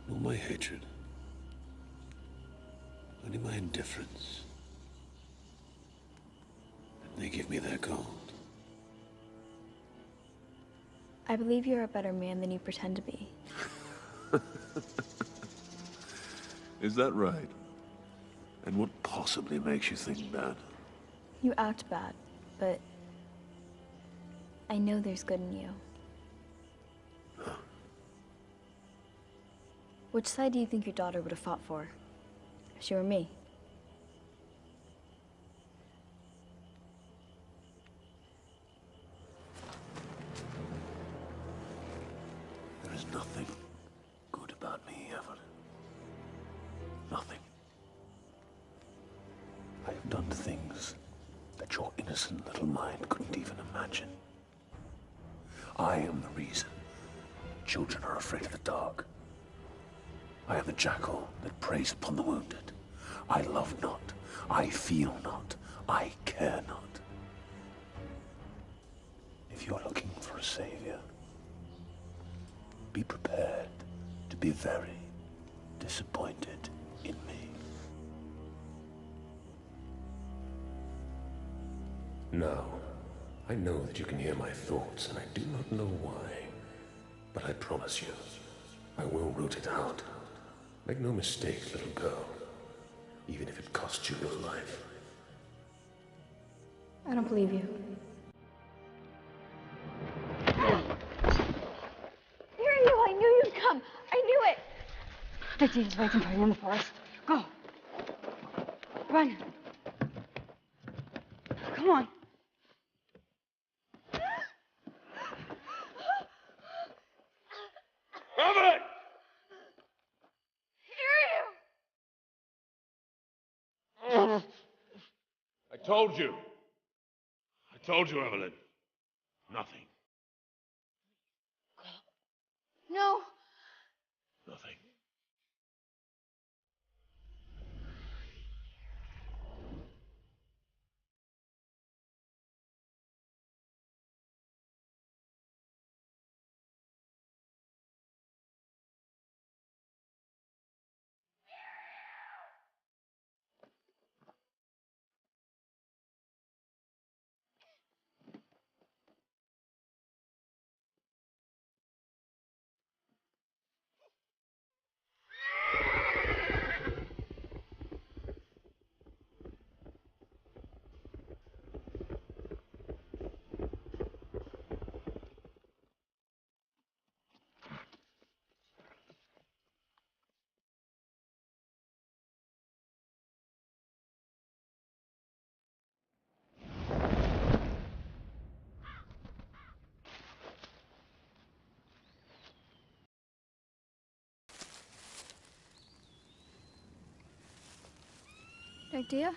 nor my hatred, only my indifference. And they give me their gold. I believe you're a better man than you pretend to be. Is that right? And what possibly makes you think that? You act bad, but I know there's good in you. Which side do you think your daughter would have fought for? If she were me? There is nothing good about me, Evelyn. Nothing. I have done things that your innocent little mind couldn't even imagine. I am the reason children are afraid of the dark. I am the jackal that preys upon the wounded. I love not, I feel not, I care not. If you're looking for a savior, be prepared to be very disappointed in me. Now, I know that you can hear my thoughts, and I do not know why. But I promise you, I will root it out. Make no mistake, little girl. Even if it costs you your life. I don't believe you. Here you! I knew you'd come! I knew it! Dicty's waiting for you in the forest. Go! Run! Come on! Evelyn! I told you. I told you, Evelyn. Nothing. No! Nothing. Dagdia?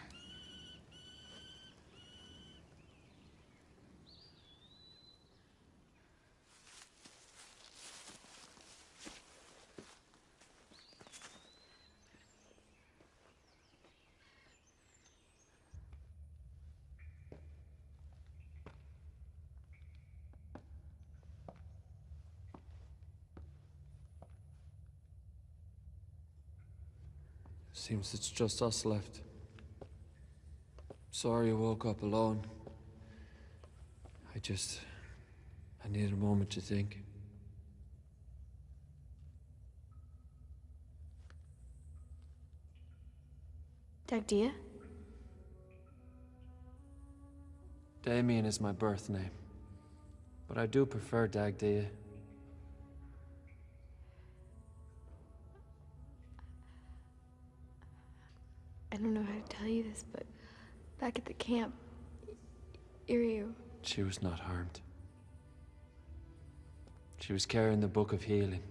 Seems it's just us left. Sorry you woke up alone. I need a moment to think. Dagdia? Damien is my birth name, but I do prefer Dagdia. I don't know how to tell you this, but back at the camp, Iryu. She was not harmed. She was carrying the Book of Healing.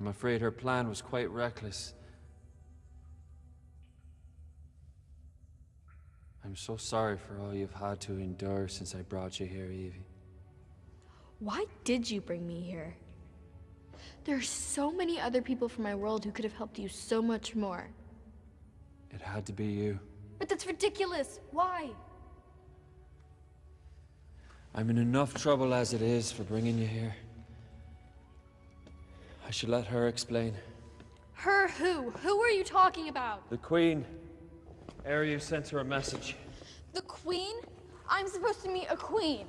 I'm afraid her plan was quite reckless. I'm so sorry for all you've had to endure since I brought you here, Evie. Why did you bring me here? There are so many other people from my world who could have helped you so much more. It had to be you. But that's ridiculous. Why? I'm in enough trouble as it is for bringing you here. I should let her explain. Her who? Who are you talking about? The Queen. Iryu sent her a message. The Queen? I'm supposed to meet a queen.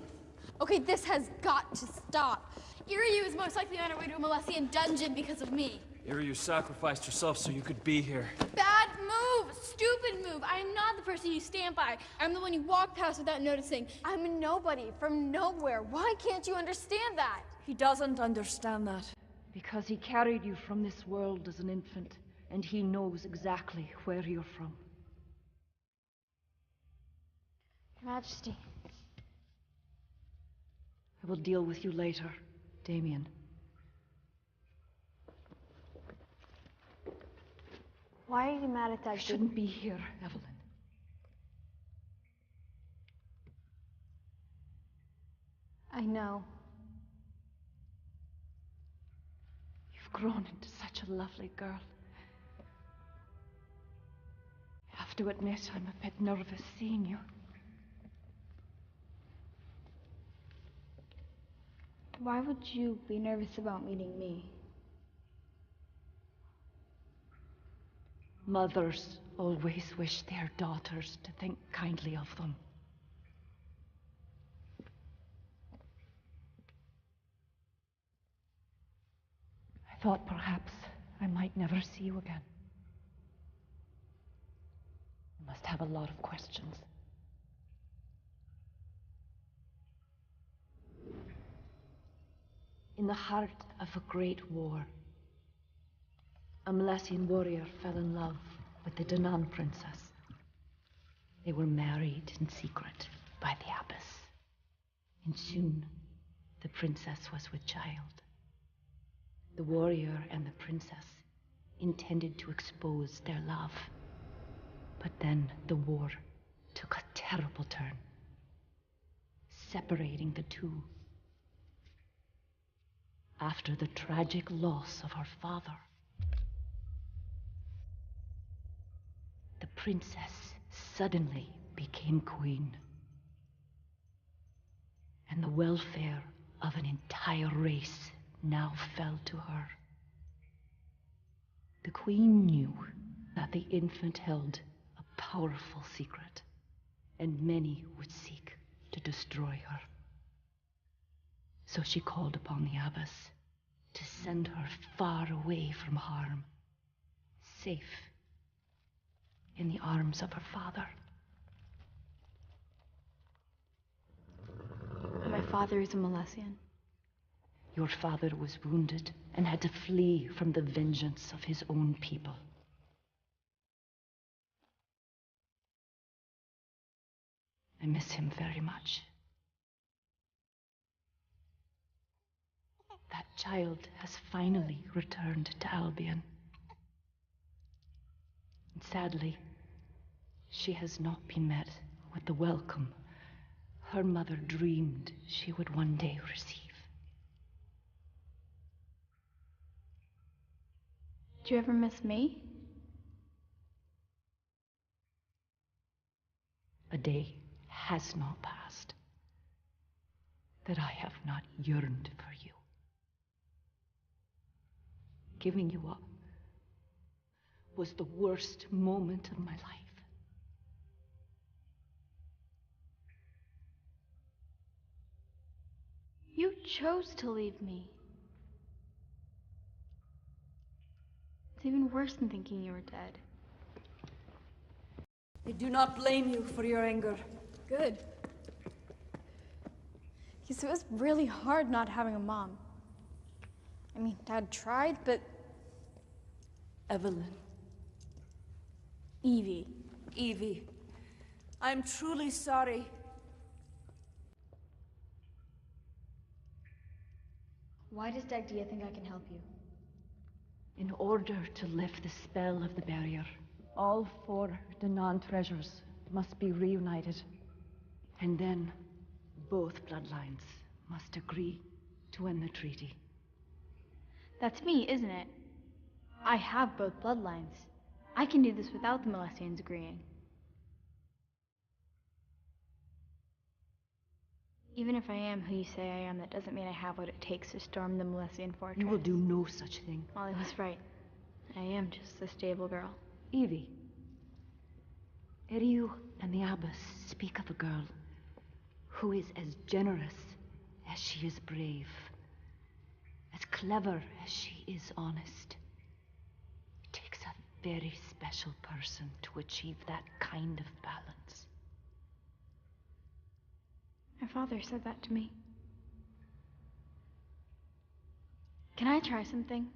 Okay, this has got to stop. Iryu is most likely on her way to a Molessian dungeon because of me. Iryu sacrificed herself so you could be here. Bad move! Stupid move! I am not the person you stand by. I'm the one you walk past without noticing. I'm a nobody from nowhere. Why can't you understand that? He doesn't understand that. Because he carried you from this world as an infant, and he knows exactly where you're from. Your Majesty. I will deal with you later, Damien. Why are you mad at that? I shouldn't be here, Evelyn. I know. You've grown into such a lovely girl. I have to admit, I'm a bit nervous seeing you. Why would you be nervous about meeting me? Mothers always wish their daughters to think kindly of them. I thought perhaps I might never see you again. You must have a lot of questions. In the heart of a great war, a Milesian warrior fell in love with the Danann princess. They were married in secret by the abbess. And soon, the princess was with child. The warrior and the princess intended to expose their love. But then the war took a terrible turn, separating the two. After the tragic loss of her father, the princess suddenly became queen. And the welfare of an entire race now fell to her. The queen knew that the infant held a powerful secret, and many would seek to destroy her. So she called upon the abbess to send her far away from harm, safe in the arms of her father. My father is a Milesian. Your father was wounded and had to flee from the vengeance of his own people. I miss him very much. That child has finally returned to Albion. And sadly, she has not been met with the welcome her mother dreamed she would one day receive. Do you ever miss me? A day has not passed that I have not yearned for you. Giving you up was the worst moment of my life. You chose to leave me. It's even worse than thinking you were dead. I do not blame you for your anger. Good. Because it was really hard not having a mom. I mean, Dad tried, but... Evelyn. Evie. Evie, I'm truly sorry. Why does Dagdia think I can help you? In order to lift the spell of the barrier, all 4 Danann treasures must be reunited. And then both bloodlines must agree to end the treaty. That's me, isn't it? I have both bloodlines. I can do this without the Milesians agreeing. Even if I am who you say I am, that doesn't mean I have what it takes to storm the Milesian fortress. You will do no such thing. Molly was right. I am just a stable girl. Evie, Eriu and the abbess speak of a girl who is as generous as she is brave, as clever as she is honest. It takes a very special person to achieve that kind of balance. My father said that to me. Can I try something?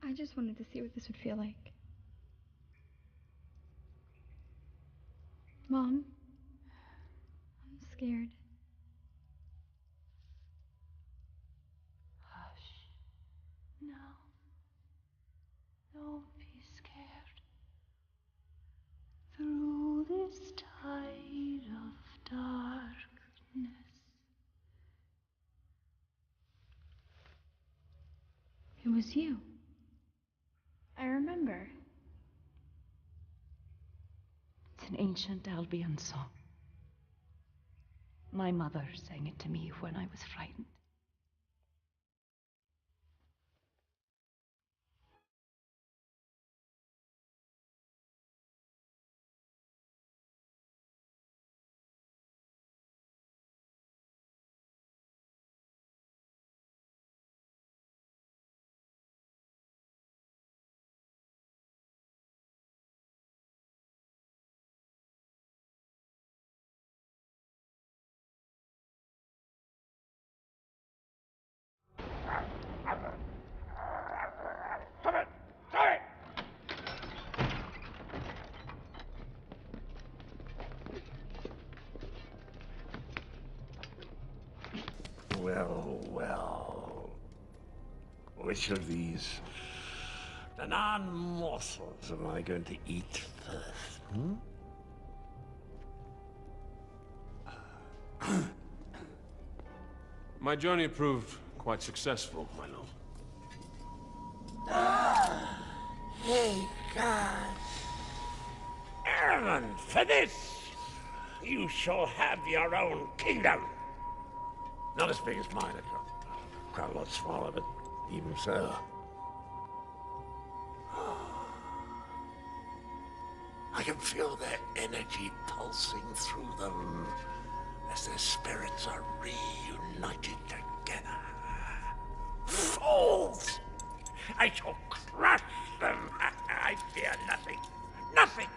I just wanted to see what this would feel like. Mom, I'm scared. Hush. No. Don't be scared. Through this tide of darkness. It was you. I remember. an ancient Albion song. My mother sang it to me when I was frightened. Well, well. Which of these Danan morsels am I going to eat first? My journey proved quite successful, my lord. Hey, God. Errand, for this, you shall have your own kingdom. Not as big as mine, quite a lot smaller, but even so. I can feel their energy pulsing through them as their spirits are reunited together. Fools! I shall crush them. I fear nothing. Nothing!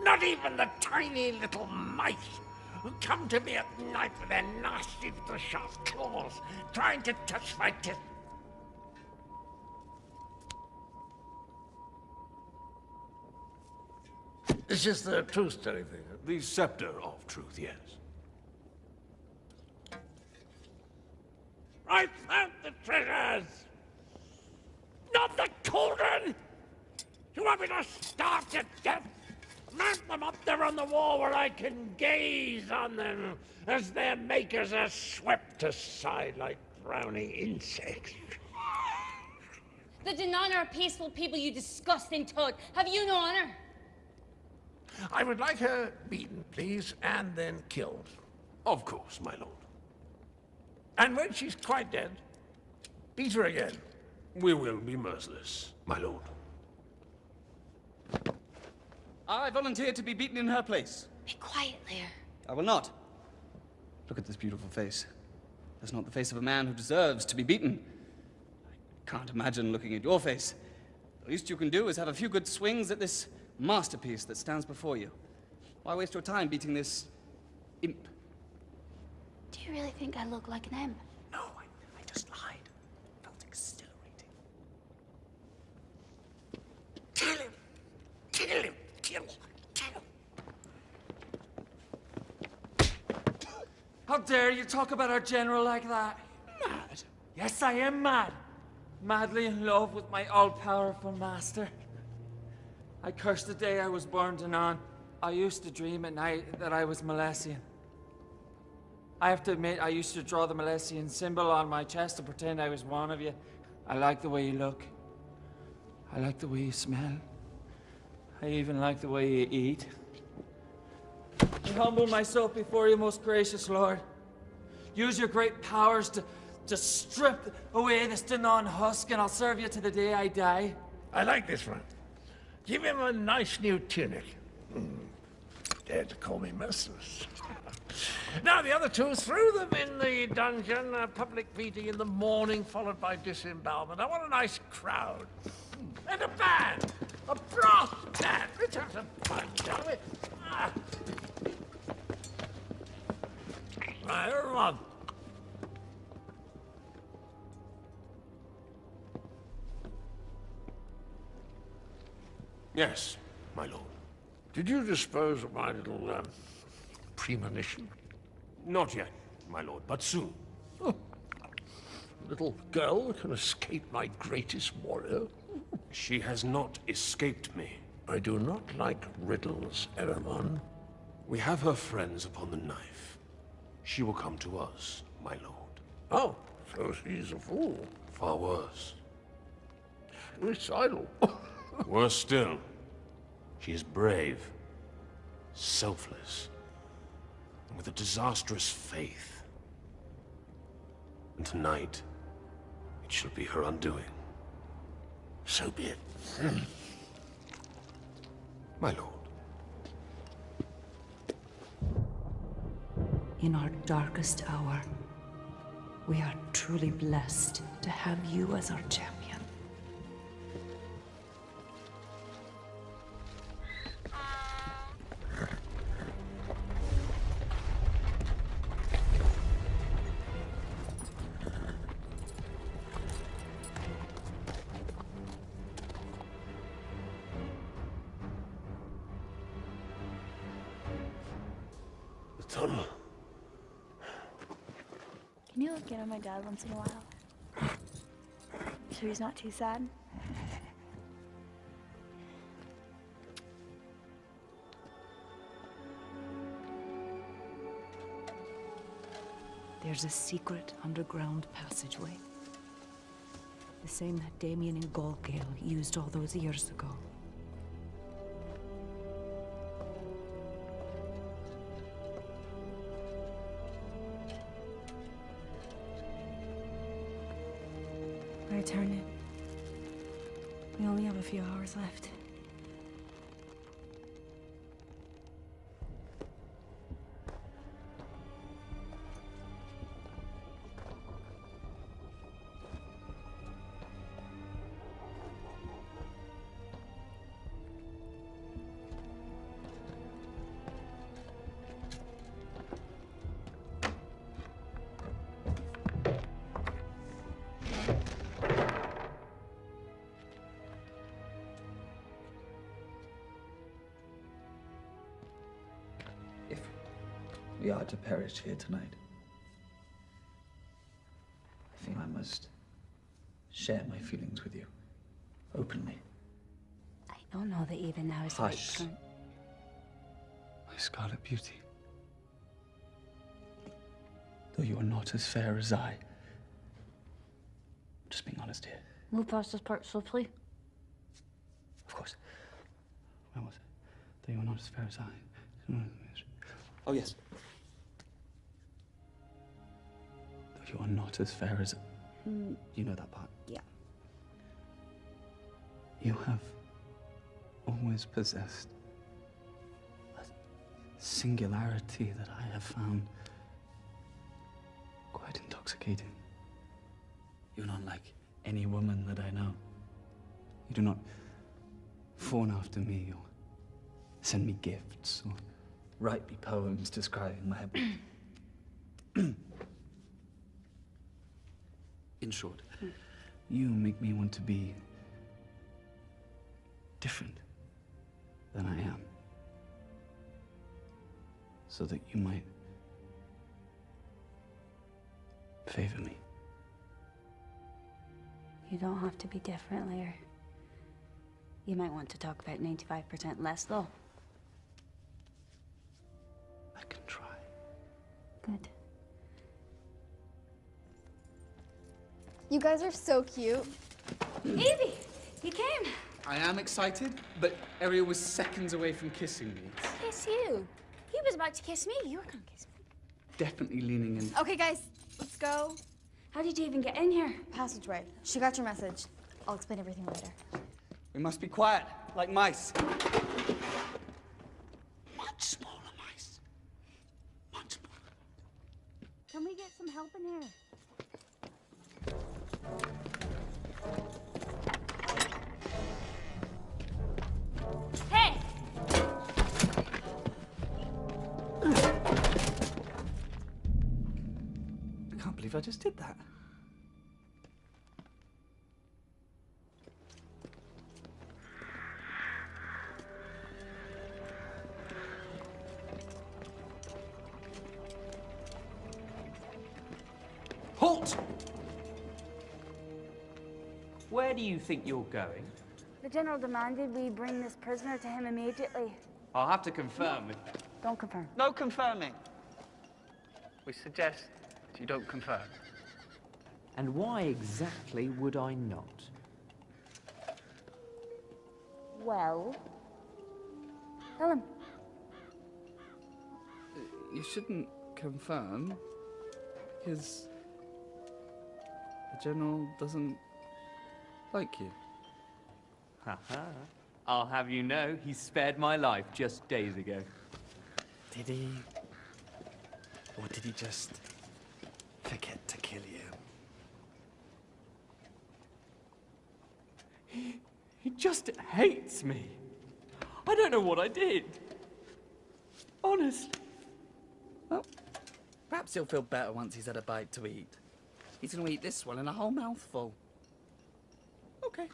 Not even the tiny little mice who come to me at night with their nasty little sharp claws, trying to touch my teeth. It's just the truth-telling thing. The scepter of truth, yes. I found the treasures! Not the cauldron! You want me to starve to death? Mount them up there on the wall where I can gaze on them as their makers are swept aside like drowning insects. The Danan are a peaceful people, you disgusting toad. Have you no honor? I would like her beaten, please, and then killed. Of course, my lord. And when she's quite dead, beat her again. We will be merciless, my lord. I volunteer to be beaten in her place. Be quiet, Lear. I will not. Look at this beautiful face. That's not the face of a man who deserves to be beaten. I can't imagine looking at your face. The least you can do is have a few good swings at this masterpiece that stands before you. Why waste your time beating this imp? Do you really think I look like an imp? No, I just lied. Felt exhilarating. Kill him! Kill him! Kill him! How dare you talk about our general like that? Mad? Yes, I am mad. Madly in love with my all-powerful master. I cursed the day I was born Danan. I used to dream at night that I was Milesian. I have to admit, I used to draw the Milesian symbol on my chest to pretend I was one of you. I like the way you look. I like the way you smell. I even like the way you eat. I humble myself before you, most gracious Lord. Use your great powers to strip away this Danan husk, and I'll serve you to the day I die. I like this one. Give him a nice new tunic. Dare to call me merciless. Now the other two, threw them in the dungeon, a public meeting in the morning, followed by disembowelment. I want a nice crowd. And a band! A brass band! Let's have some fun, shall we? Right, everyone. Yes, my lord. Did you dispose of my little, premonition? Not yet, my lord, but soon. Oh. Little girl can escape my greatest warrior? She has not escaped me. I do not like riddles, Eramon. We have her friends upon the knife. She will come to us, my lord. Oh, so she's a fool. Far worse. Suicidal. Worse still, she is brave. selfless, and with a disastrous faith. And tonight, it shall be her undoing. So be it. My lord. In our darkest hour, we are truly blessed to have you as our champion. The tunnel. Can you look in on my dad once in a while? So he's not too sad? There's a secret underground passageway. The same that Damien and Golgale used all those years ago. I turn it. We only have a few hours left. We are to perish here tonight. I feel I must share my feelings with you, openly. I don't know that even now is the right Hush. time. My Scarlet Beauty. Though you are not as fair as I. Just being honest here. Move past this part swiftly. Of course. Where was it? Though you are not as fair as I. Oh, yes. Though you are not as fair as... You know that part? Yeah. You have always possessed a singularity that I have found quite intoxicating. You're not like any woman that I know. You do not fawn after me or send me gifts or write me poems describing my... In short, you make me want to be different than I am, so that you might favor me. You don't have to be different, Lear. You might want to talk about 95% less, though. I can try. Good. You guys are so cute. Evie, you came. I am excited, but Ariel was seconds away from kissing me. Kiss you. He was about to kiss me. You were gonna kiss me. Definitely leaning in. Okay, guys, let's go. How did you even get in here? Passageway. She got your message. I'll explain everything later. We must be quiet, like mice. Much smaller mice. Much smaller. Can we get some help in here? Hey! I can't believe I just did that. Halt! Where do you think you're going? The general demanded we bring this prisoner to him immediately. I'll have to confirm. Don't confirm. No confirming. We suggest that you don't confirm. And why exactly would I not? Well, tell him. you shouldn't confirm, because the General doesn't like you. Haha. I'll have you know, he spared my life just days ago. Did he? Or did he just forget to kill you? He just hates me. I don't know what I did. Honest. Well, perhaps he'll feel better once he's had a bite to eat. He's going to eat this one in a whole mouthful. Okay,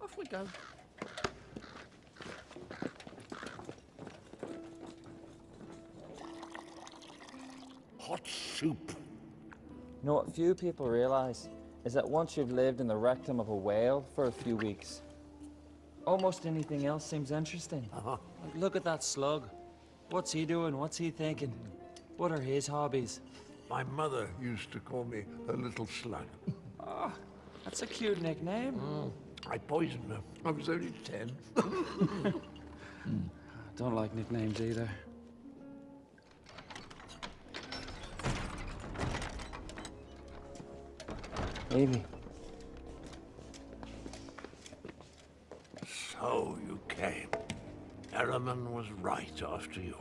off we go. Hot soup. You know what few people realize is that once you've lived in the rectum of a whale for a few weeks, almost anything else seems interesting. Like, look at that slug. What's he doing? What's he thinking? What are his hobbies? My mother used to call me a little slug. Oh, that's a cute nickname. I poisoned her. I was only 10. Don't like nicknames either. Evie. So you came. Ehrman was right after you.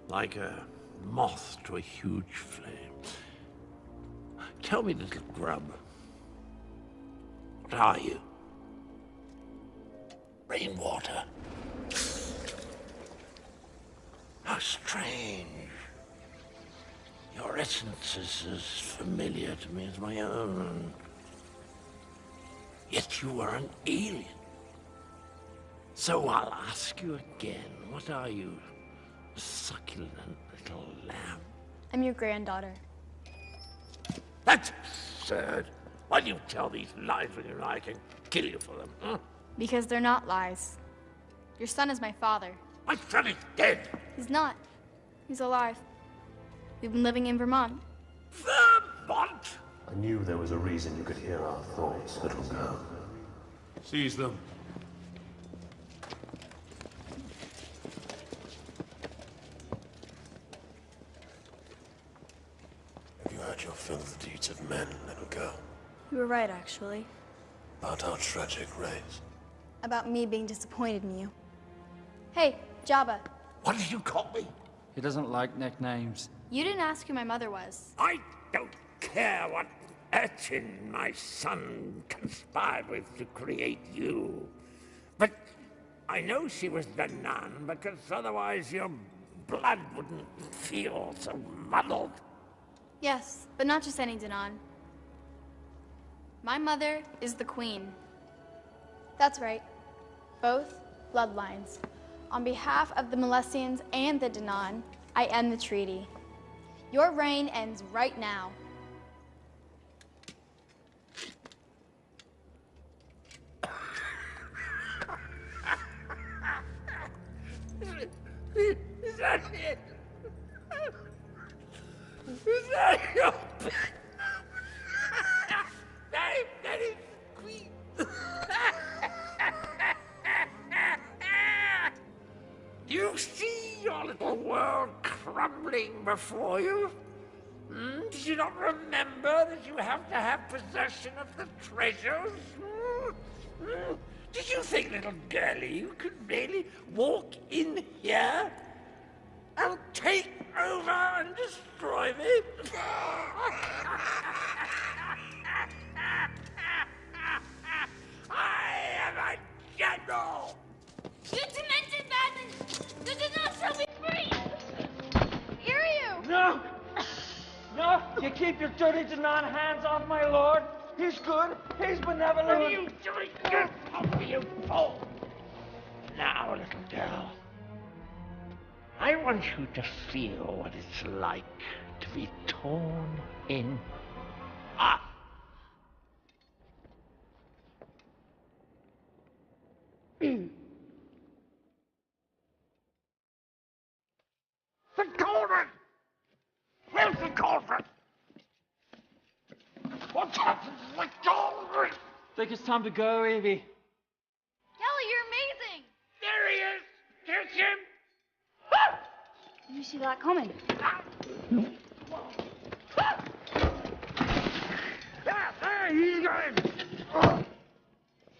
Like a moth to a huge flame. Tell me, little grub. What are you? Rainwater. How strange. Your essence is as familiar to me as my own. Yet you are an alien. So I'll ask you again, what are you? Succulent little lamb. I'm your granddaughter. That's absurd. Why do you tell these lies when you know I can kill you for them? Huh? Because they're not lies. Your son is my father. My son is dead. He's not. He's alive. We've been living in Vermont. Vermont? I knew there was a reason you could hear our thoughts, little girl. Seize them. Have you heard your fill of the deeds of men, little girl? You were right, actually. About our tragic race. About me being disappointed in you. Hey, Jabba. What did you call me? He doesn't like nicknames. You didn't ask who my mother was. I don't care what urchin my son conspired with to create you. But I know she was the nun, because otherwise your blood wouldn't feel so muddled. Yes, but not just any Danan. My mother is the queen. That's right. Both bloodlines. On behalf of the Molestians and the Danan, I end the treaty. Your reign ends right now. Is that it? Is that your... That is queen. You see your little world crumbling before you? Did you not remember that you have to have possession of the treasures? Did you think, little girlie, you could really walk in here and take over and destroy me? I am a general! You demented madness! You did not shall be free! Iryu! No! No! You keep your dirty Danan hands off my lord! He's good! He's benevolent! What are you doing? Get off me, you fool! Now, little girl, I want you to feel what it's like to be torn in half. The cauldron! Where's the cauldron? What's happened to the cauldron? Think it's time to go, Evie. Kelly, you're amazing! There he is! Catch him! you see that coming? There, he's got him!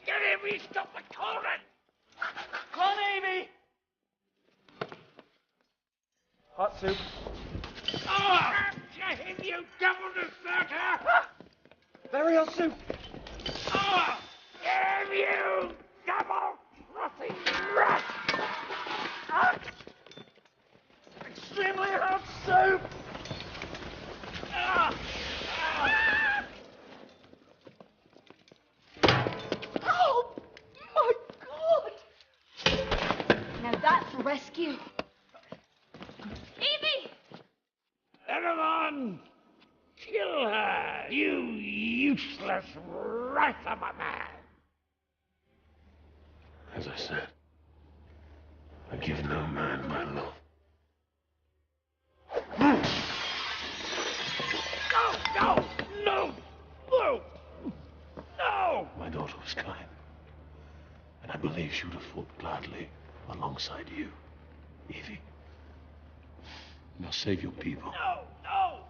Get him! He's got the cauldron! Come on, Amy! Hot soup. Oh! Capture him, you devil deserter! Burial soup. Oh! Damn you! Double-crossing rat! Extremely hot soup. Oh, my God! Now that's rescue. Evie! Erevan! Kill her, you useless rat of a man! As I said, I give no man my love. No! No! No! No! My daughter was kind, and I believe she would have fought gladly alongside you, Evie. Now save your people. No! No!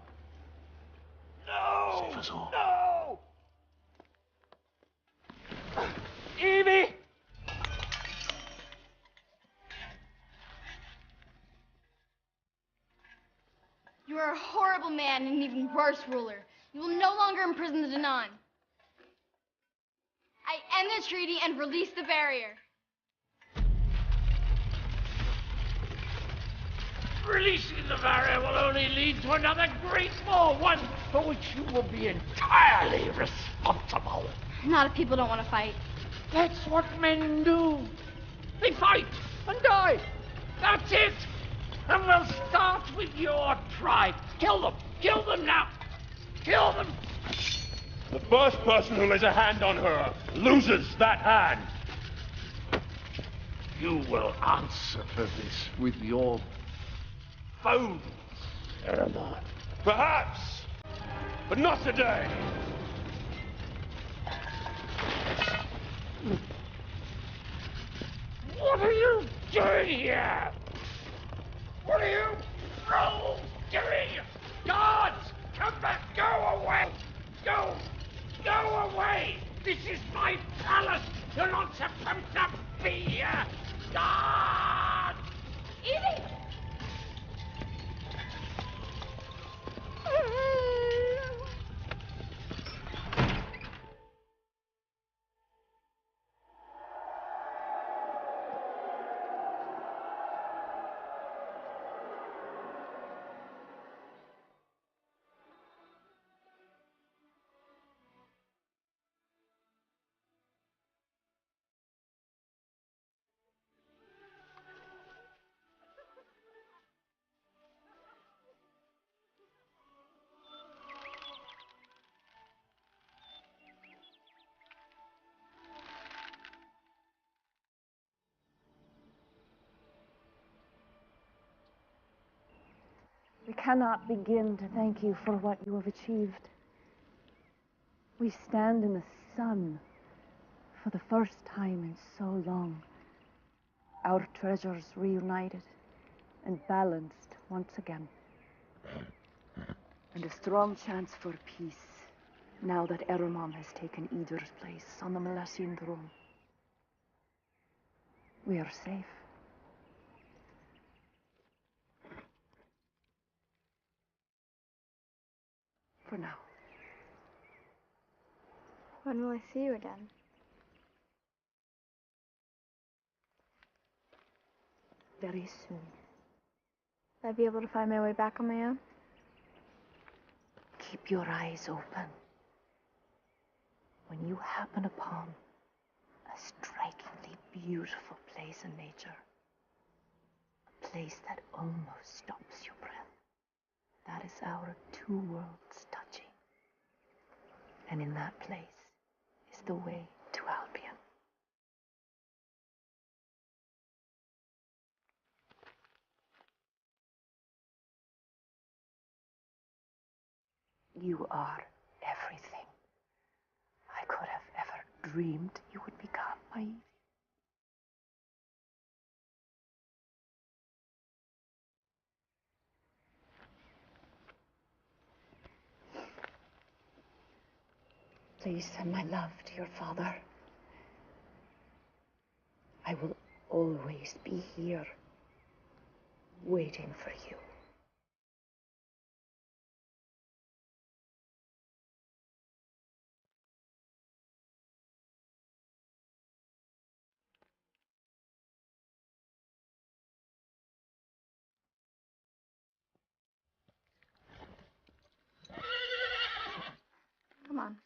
No! Save us all. No! Evie! You are a horrible man and an even worse ruler. You will no longer imprison the Danan. I end the treaty and release the barrier. Releasing the barrier will only lead to another great war, one for which you will be entirely responsible. Not if people don't want to fight. That's what men do. They fight and die. That's it. And we'll start with your tribe. Kill them. Kill them now. Kill them. The first person who lays a hand on her loses that hand. You will answer for this with your bones, Erevan. Perhaps, but not today. What are you doing here? What are you trolls doing? Guards, come back, go away. Go away. This is my palace. You're not supposed to be here. Guards! Evie! We cannot begin to thank you for what you have achieved. We stand in the sun for the first time in so long. Our treasures reunited and balanced once again. And a strong chance for peace now that Eramon has taken Ider's place on the Malessian throne. We are safe. For now. When will I see you again? Very soon. Will I be able to find my way back on my own? Keep your eyes open. When you happen upon a strikingly beautiful place in nature, a place that almost stops your breath, that is our two worlds touching. And in that place is the way to Albion. You are everything I could have ever dreamed you would become, my Evie. Please send my love to your father. I will always be here, waiting for you. Come on.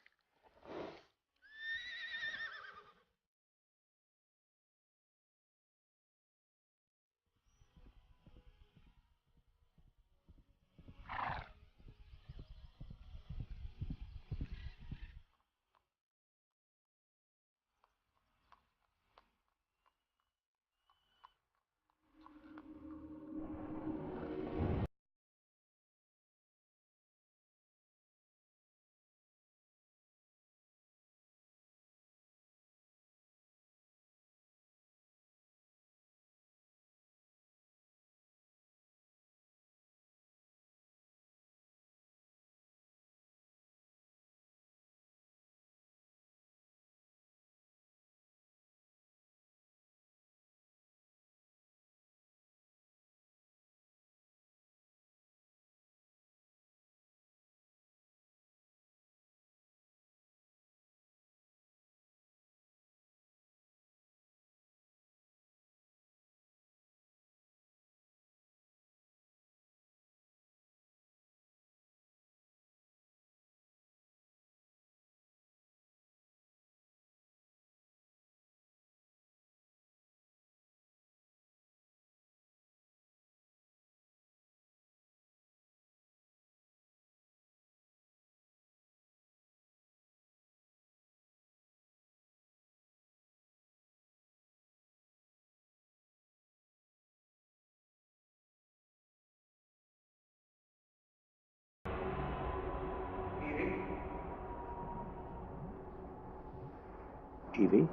Evie?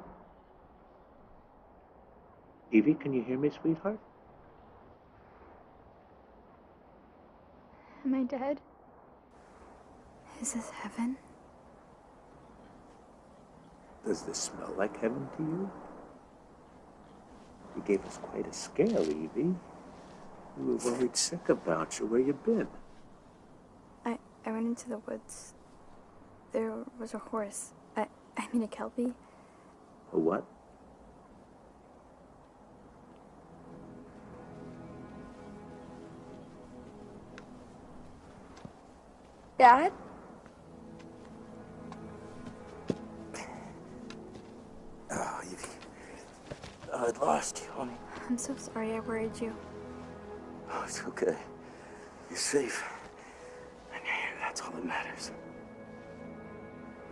Evie, can you hear me, sweetheart? Am I dead? Is this heaven? Does this smell like heaven to you? You gave us quite a scare, Evie. We were worried sick about you. Where you been? I went into the woods. There was a horse. I mean a kelpie. A what? Dad? Oh, Evie. Oh, I'd lost you, honey. I'm so sorry I worried you. Oh, it's okay. You're safe. And you're here. That's all that matters.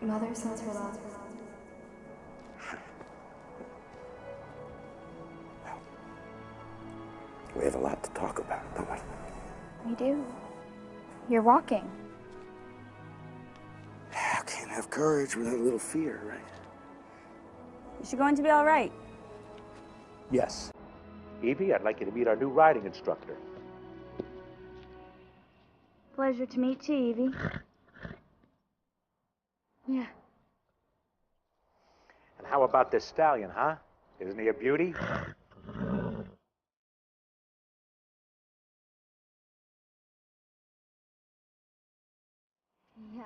Mother sends her love. We have a lot to talk about, don't we? We do. You're walking. I can't have courage without a little fear, right? Is she going to be all right? Yes. Evie, I'd like you to meet our new riding instructor. Pleasure to meet you, Evie. Yeah. And how about this stallion, huh? Isn't he a beauty? Yeah.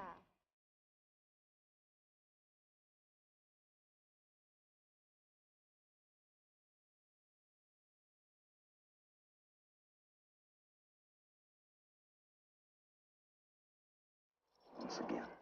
Once again.